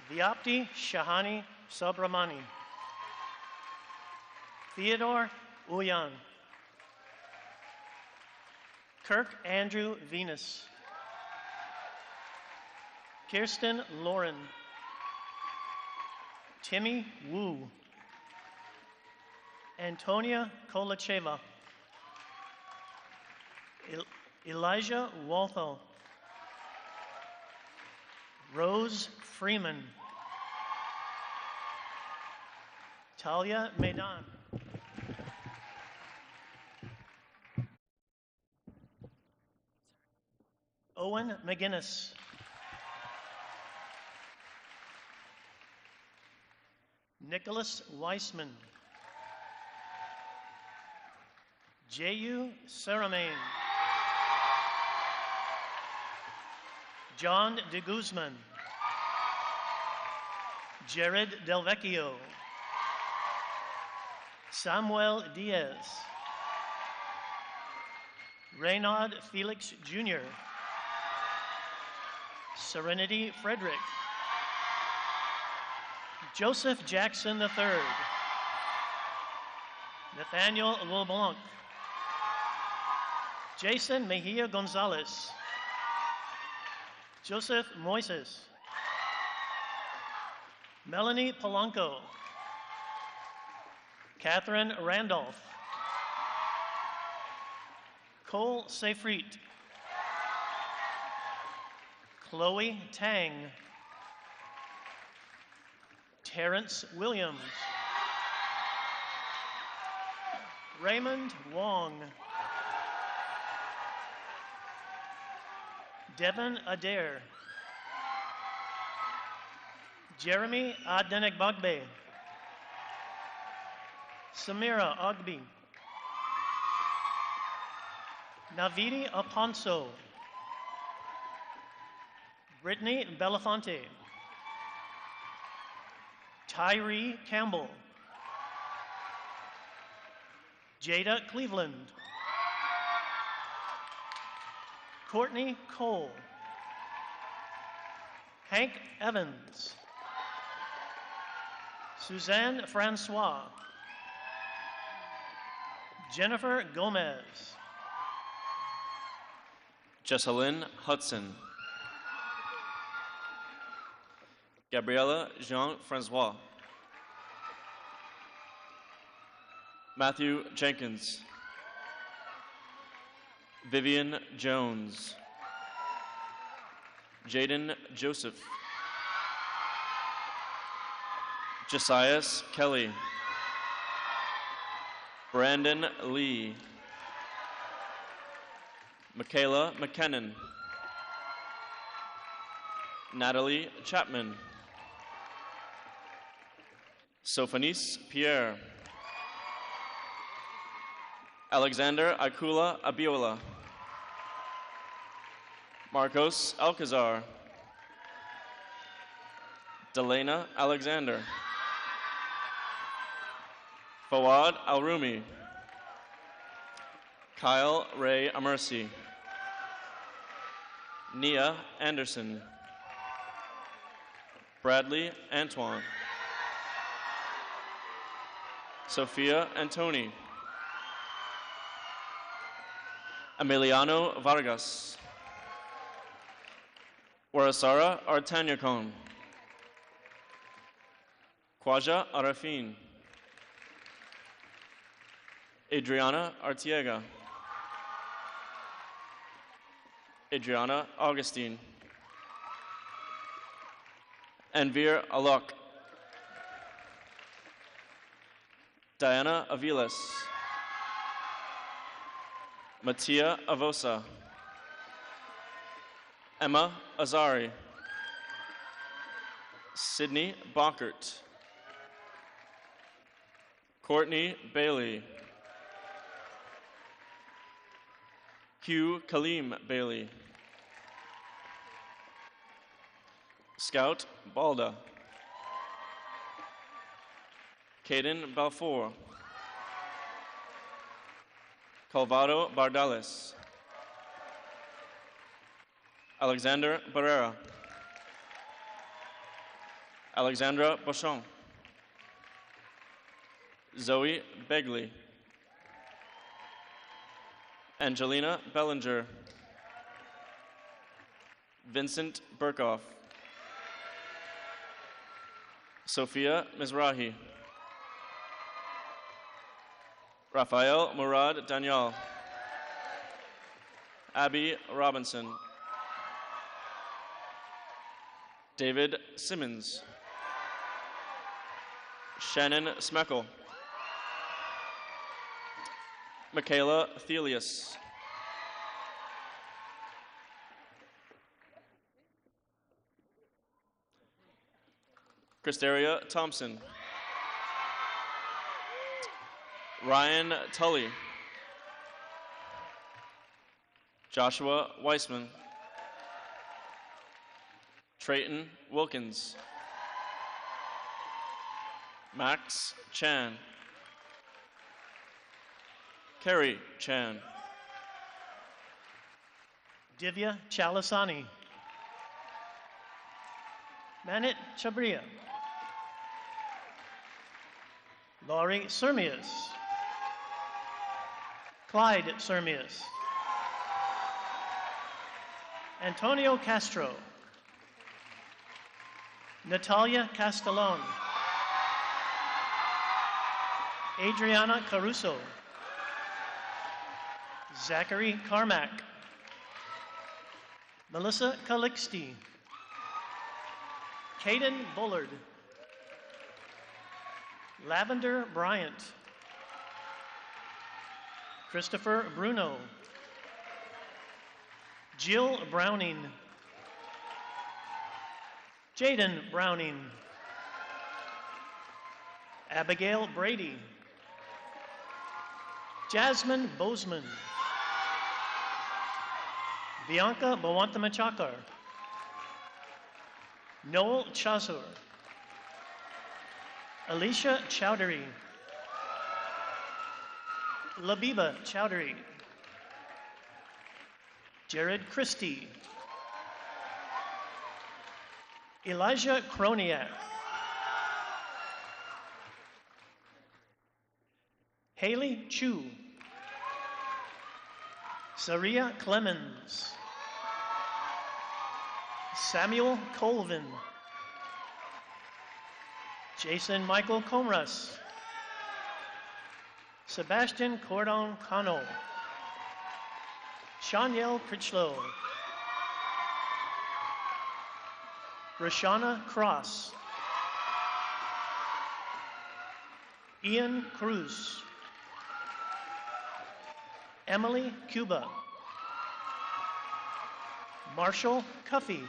I: Vyapti Shahani Subramani. Theodore Uyan. Kirk Andrew Venus. Kirsten Lauren. Timmy Wu. Antonia Kolacheva. Elijah Walthall. Rose Freeman. Talia Maidan. Owen McGinnis. Nicholas Weissman. J.U. Saramain. John de Guzman. Jared Delvecchio. Samuel Diaz. Reynaud Felix Jr. Serenity Frederick. Joseph Jackson III. Nathaniel LeBlanc. Jason Mejia Gonzalez. Joseph Moises. Melanie Polanco. Catherine Randolph. Cole Seyfried. Chloe Tang. Terrence Williams. Raymond Wong. Devin Adair. Jeremy Adenegbagbe. Samira Ogby. Navidi Aponso. Brittany Belafonte. Tyree Campbell. Jada Cleveland. Courtney Cole. Hank Evans. Suzanne Francois. Jennifer Gomez.
J: Jessalyn Hudson. Gabriella Jean-Francois. Matthew Jenkins. Vivian Jones. Jaden Joseph. Josias Kelly. Brandon Lee. Michaela McKinnon. Natalie Chapman. Sophonis Pierre. Alexander Akula Abiola. Marcos Alcazar. Delena Alexander. Fawad Alrumi. Kyle Ray Amercy. Nia Anderson. Bradley Antoine. Sophia Antoni. Emiliano Vargas. Warasara Artanyakon. Kwaja Arafin. Adriana Artiega. Adriana Augustine. Envir Alok. Diana Aviles. Mattia Avosa. Emma Azari. Sydney Bonkert. Courtney Bailey. Hugh Kaleem Bailey. Scout Balda. Caden Balfour. Calvado Bardales. Alexander Barrera. Alexandra Bochon. Zoe Begley. Angelina Bellinger. Vincent Burkoff. Sophia Mizrahi. Rafael Murad Daniel. Abby Robinson. David Simmons. Shannon Smeckle. Michaela Thelius. Christeria Thompson. Ryan Tully. Joshua Weissman. Trayton Wilkins. Max Chan. Kerry Chan.
I: Divya Chalasani. Manit Chabria. Laurie Sermius. Clyde Sermius. Antonio Castro. Natalia Castellone. Adriana Caruso. Zachary Carmack. Melissa Calixte. Caden Bullard. Lavender Bryant. Christopher Bruno. Jill Browning. Jaden Browning. Abigail Brady. Jasmine Bozeman. Bianca Bawantamachakar. Noel Chazur. Alicia Chowdhury. Labiba Chowdhury. Jared Christie. Elijah Kroniak. Haley Chu. Saria Clemens. Samuel Colvin. Jason Michael Comras. Sebastian Cordon Cano. Shaniel Critchlow. Rashana Cross. Ian Cruz. Emily Cuba. Marshall Cuffey.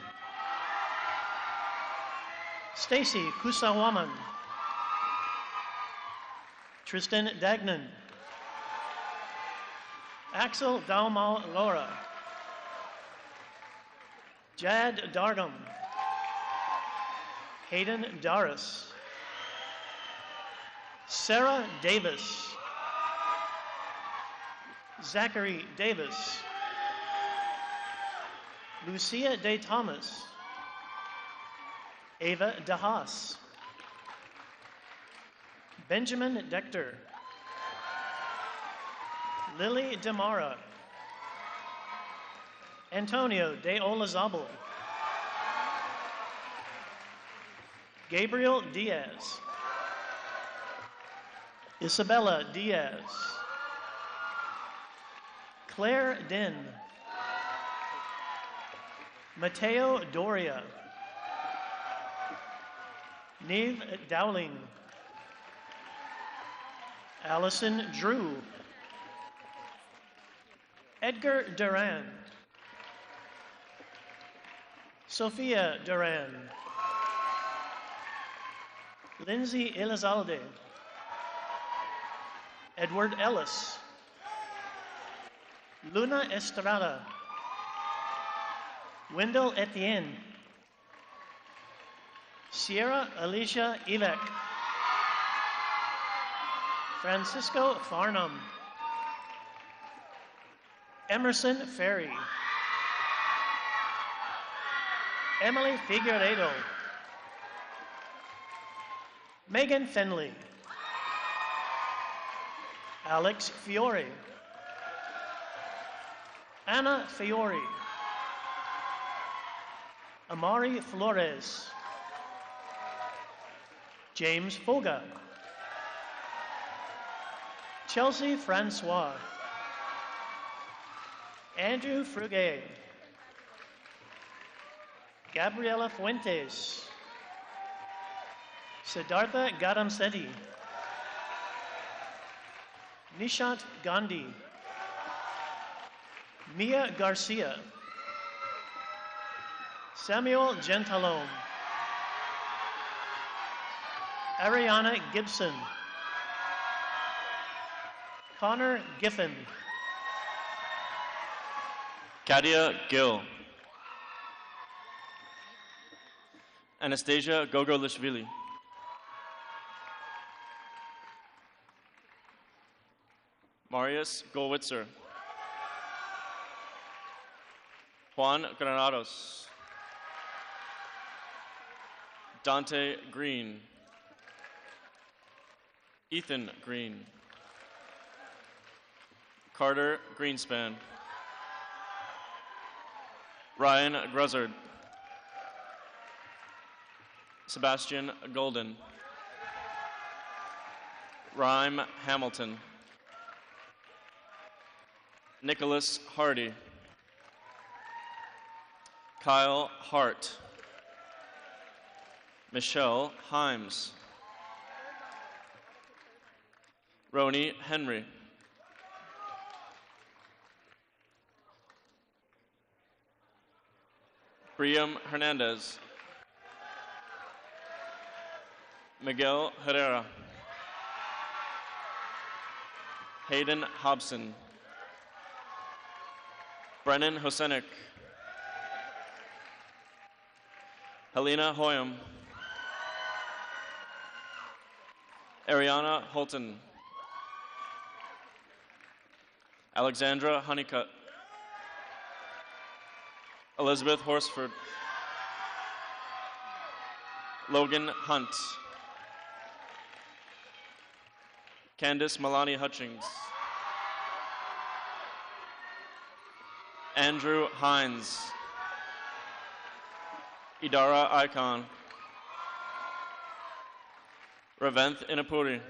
I: Stacy Kusawaman. Tristan Dagnan. Axel Daumal Laura. Jad Dargam. Hayden Doris. Sarah Davis. Zachary Davis. Lucia Day Thomas. Ava DeHaas. Benjamin Dector. Lily Demara. Antonio De Olazabal. Gabriel Diaz. Isabella Diaz. Claire Din. Mateo Doria. Neve Dowling. Allison Drew. Edgar Duran. Sophia Duran. Lindsay Elizalde. Edward Ellis. Luna Estrada. Wendell Etienne. Sierra Alicia Ivek. Francisco Farnham. Emerson Ferry. Emily Figueredo. Megan Finley. Alex Fiore. Anna Fiore. Amari Flores. James Foga. Chelsea Francois. Andrew Frugue. Gabriela Fuentes. Siddhartha Gadamseti. Nishant Gandhi. Mia Garcia. Samuel Gentalone. Ariana Gibson. Connor Giffen.
J: Kadia Gill. Anastasia Gogolishvili. Marius Golwitzer. Juan Granados. Dante Green. Ethan Green. Carter Greenspan. Ryan Gruzzard. Sebastian Golden. Rhyme Hamilton. Nicholas Hardy. Kyle Hart. Michelle Himes. Roni Henry. Briam Hernandez. Miguel Herrera. Hayden Hobson. Brennan Hosenik. Helena Hoyam. Ariana Holton. Alexandra Honeycutt. Elizabeth Horsford, Logan Hunt, Candace Milani Hutchings, Andrew Hines, Idara Icon, Raventh Inapuri,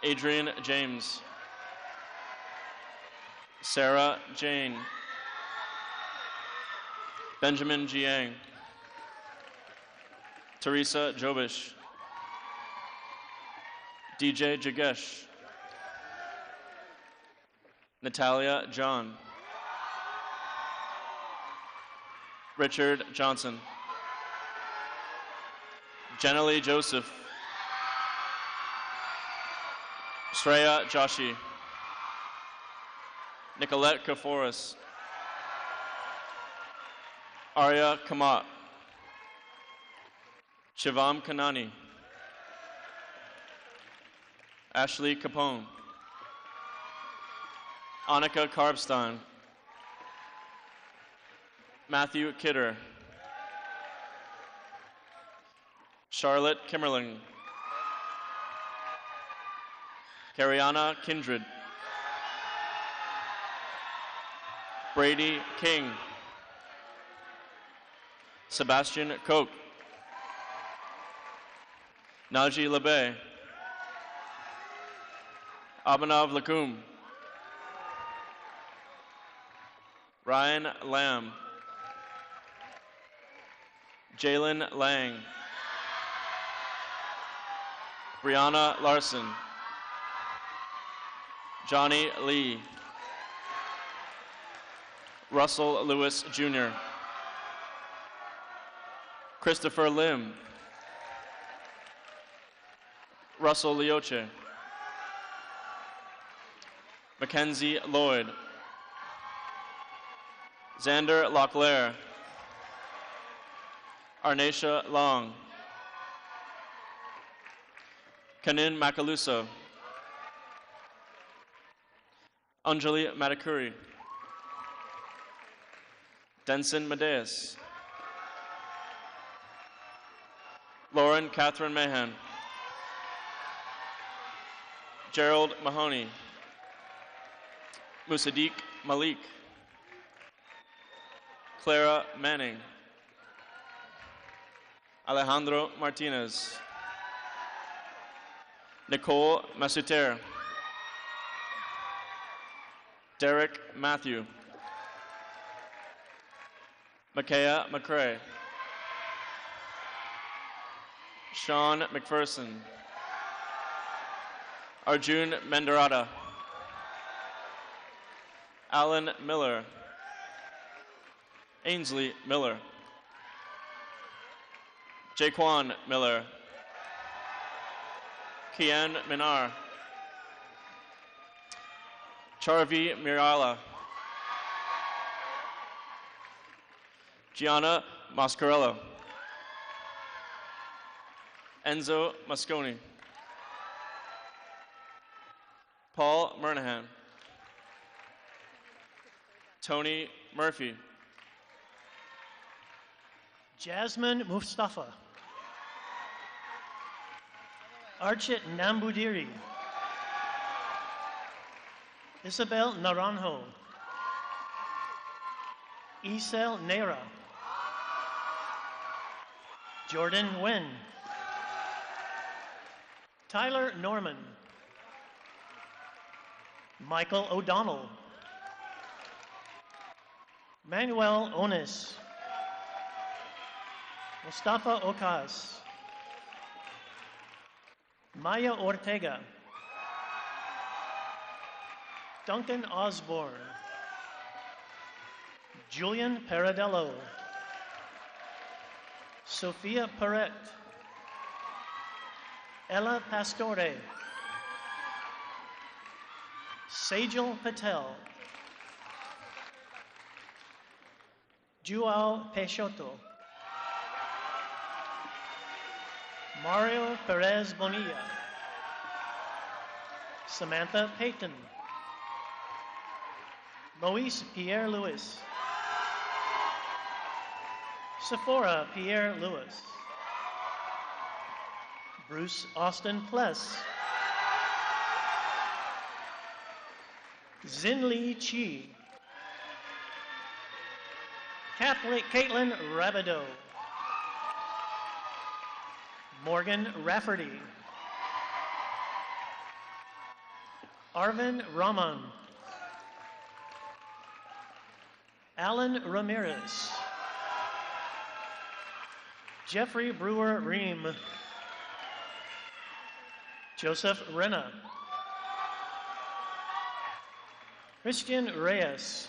J: Adrian James, Sarah Jane, Benjamin Jiang, Teresa Jobish, DJ Jagesh, Natalia John, Richard Johnson, Jenna Lee Joseph, Shreya Joshi, Nicolette Kaforis, Arya Kamat, Shivam Kanani, Ashley Capone, Annika Karbstein, Matthew Kidder, Charlotte Kimmerling, Cariana Kindred, Brady King, Sebastian Koch, Naji Labe, Abhinav Lakum, Ryan Lamb, Jalen Lang, Brianna Larson, Johnny Lee, Russell Lewis Jr., Christopher Lim, Russell Leoche, Mackenzie Lloyd, Xander Locklear, Arnacia Long, Kanin Macaluso, Anjali Matakuri, Denson Medeus, Lauren Catherine Mahan, Gerald Mahoney, Musaddiq Malik, Clara Manning, Alejandro Martinez, Nicole Masuter, Derek Matthew, Micaiah McCrae, Sean McPherson, Arjun Mendarata, Alan Miller, Ainsley Miller, Jaquan Miller, Kian Minar, Charvi Mirala, Gianna Mascarello, Enzo Mosconi, Paul Murnahan, Tony Murphy,
I: Jasmine Mustafa, Archit Nambudiri, Isabel Naranjo, Isel Nera, Jordan Nguyen, Tyler Norman, Michael O'Donnell, Manuel Onis, Mustafa Ocas, Maya Ortega, Duncan Osborne, Julian Paradello, Sophia Perret, Ella Pastore, Sejal Patel, Joao Peixoto, Mario Perez Bonilla, Samantha Payton, Moise Pierre Lewis. Sephora Pierre Lewis. Bruce Austin Pless. Zinli Chi. Caitlin Rabideau. Morgan Rafferty. Arvin Raman. Alan Ramirez. Jeffrey Brewer Ream. Joseph Renna. Christian Reyes.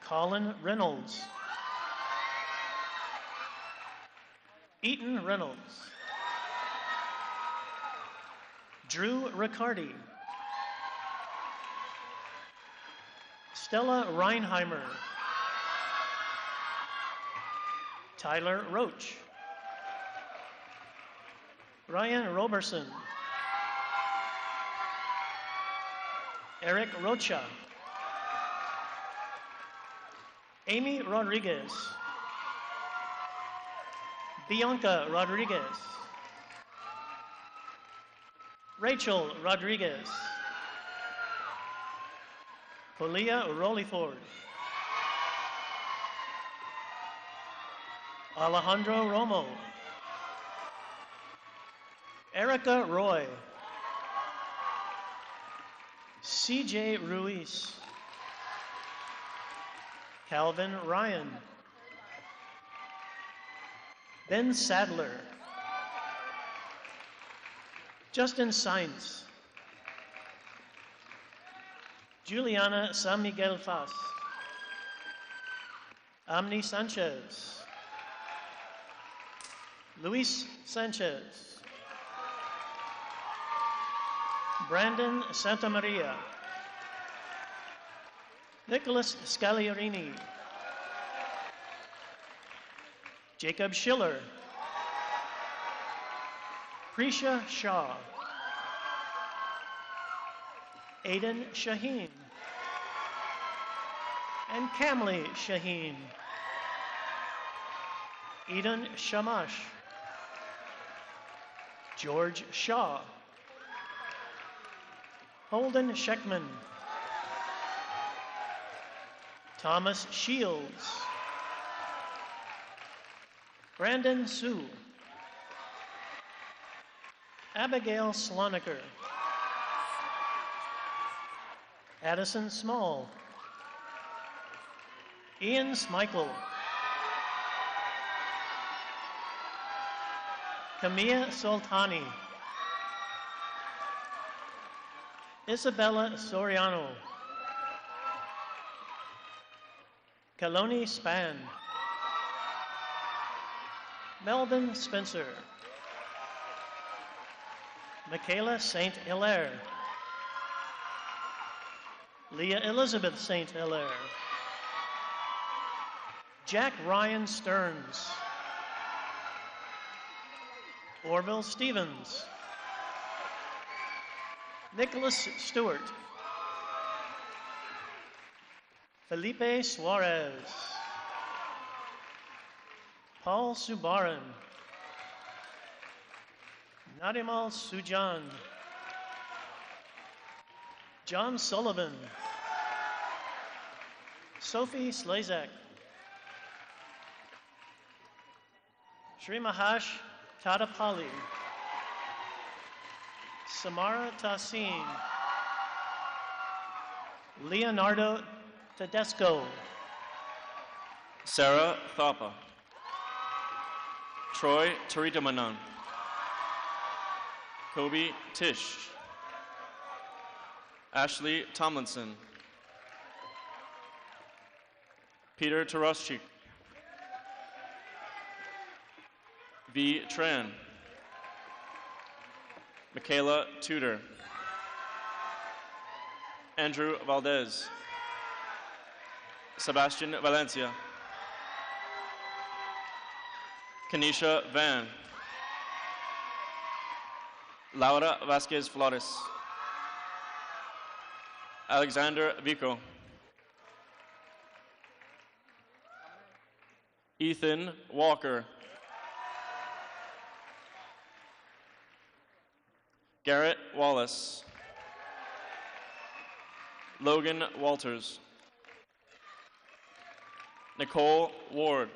I: Colin Reynolds. Eaton Reynolds. Drew Riccardi. Stella Reinheimer. Tyler Roach. Ryan Roberson. Eric Rocha. Amy Rodriguez. Bianca Rodriguez. Rachel Rodriguez. Polia Roliford. Alejandro Romo. Erica Roy. CJ Ruiz. Calvin Ryan. Ben Sadler. Justin Sainz. Juliana San Miguel Faz. Amni Sanchez. Luis Sanchez. Brandon Santamaria. Nicholas Scaglierini. Jacob Schiller. Prisha Shaw. Aiden Shaheen. And Kamli Shaheen. Eden Shamash. George Shaw. Holden Sheckman. Thomas Shields. Brandon Sue. Abigail Sloniker. Addison Small. Ian Smeichel. Camilla Soltani. Isabella Soriano. Kaloni Span. Melvin Spencer. Michaela St. Hilaire. Leah Elizabeth St. Hilaire. Jack Ryan Stearns. Orville Stevens. Nicholas Stewart. Felipe Suarez. Paul Subaran. Nadimal Sujan. John Sullivan. Sophie Slazak. Sri Mahash Tadapali. Samara Tassin. Leonardo Tedesco.
J: Sarah Thapa. Troy Taritamanan. Kobe Tish. Ashley Tomlinson. Peter Taroschik. V. Tran. Michaela Tudor. Andrew Valdez. Sebastian Valencia. Kenisha Van. Laura Vasquez Flores. Alexander Vico. Ethan Walker. Garrett Wallace. Logan Walters. Nicole Ward.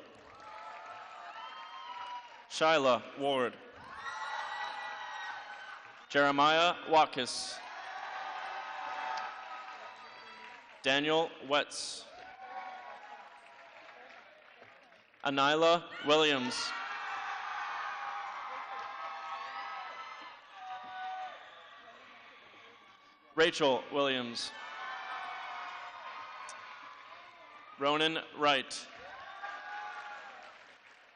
J: Shyla Ward. Jeremiah Watkis. Daniel Wetz. Anila Williams. Rachel Williams. Ronan Wright.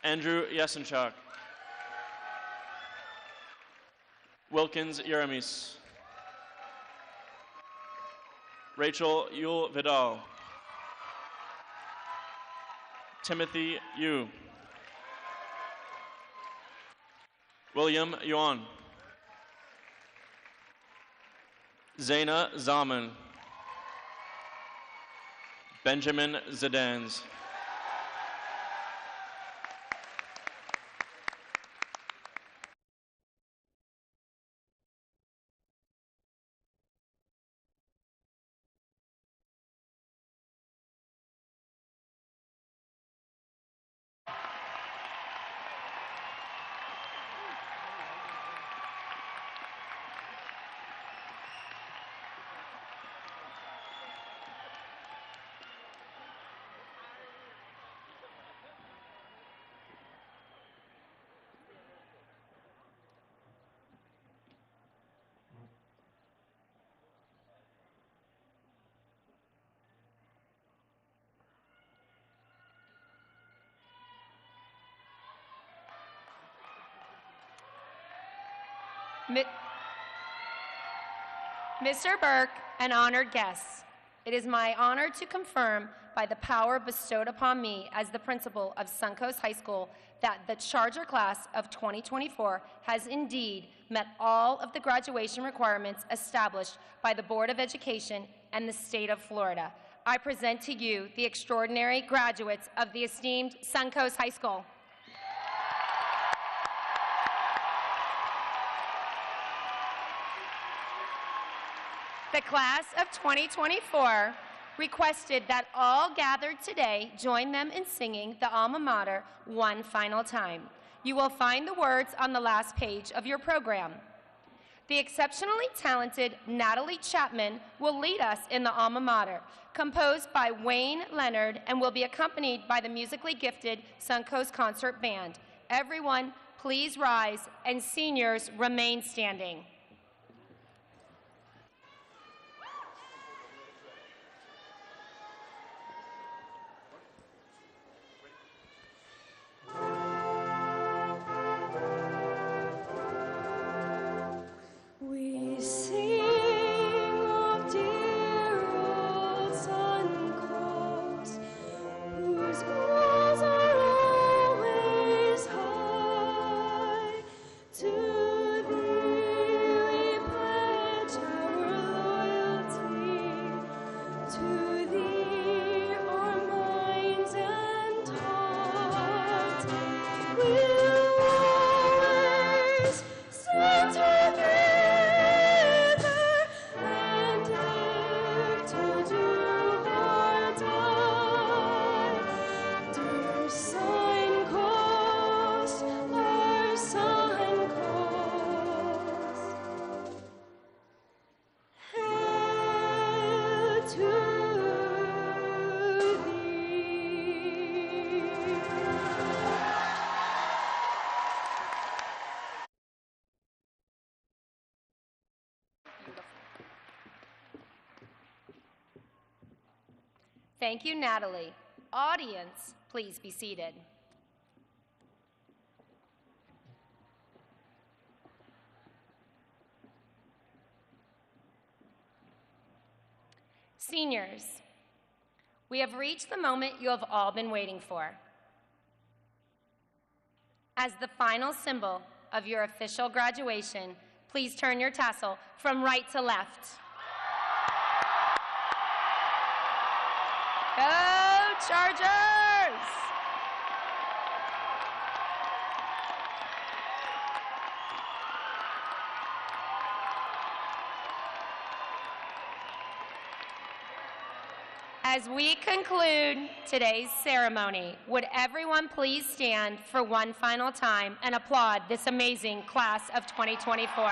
J: Andrew Yesenchuk. Wilkins Yeremis. Rachel Yule Vidal. Timothy Yu. William Yuan. Zaina Zaman. Benjamin Zidans.
A: Mr. Burke and honored guests, it is my honor to confirm by the power bestowed upon me as the principal of Suncoast High School that the Charger class of 2024 has indeed met all of the graduation requirements established by the Board of Education and the state of Florida. I present to you the extraordinary graduates of the esteemed Suncoast High School. The class of 2024 requested that all gathered today join them in singing the alma mater one final time. You will find the words on the last page of your program. The exceptionally talented Natalie Chapman will lead us in the alma mater, composed by Wayne Leonard and will be accompanied by the musically gifted Suncoast Concert Band. Everyone, please rise, and seniors remain standing.
C: We sing of dear old Suncoast, whose goals are always high. To thee we pledge our loyalty, to thee our minds and hearts. We'll always stand together.
A: Thank you, Natalie. Audience, please be seated. Seniors, we have reached the moment you have all been waiting for. As the final symbol of your official graduation, please turn your tassel from right to left. Chargers! As we conclude today's ceremony, would everyone please stand for one final time and applaud this amazing class of 2024?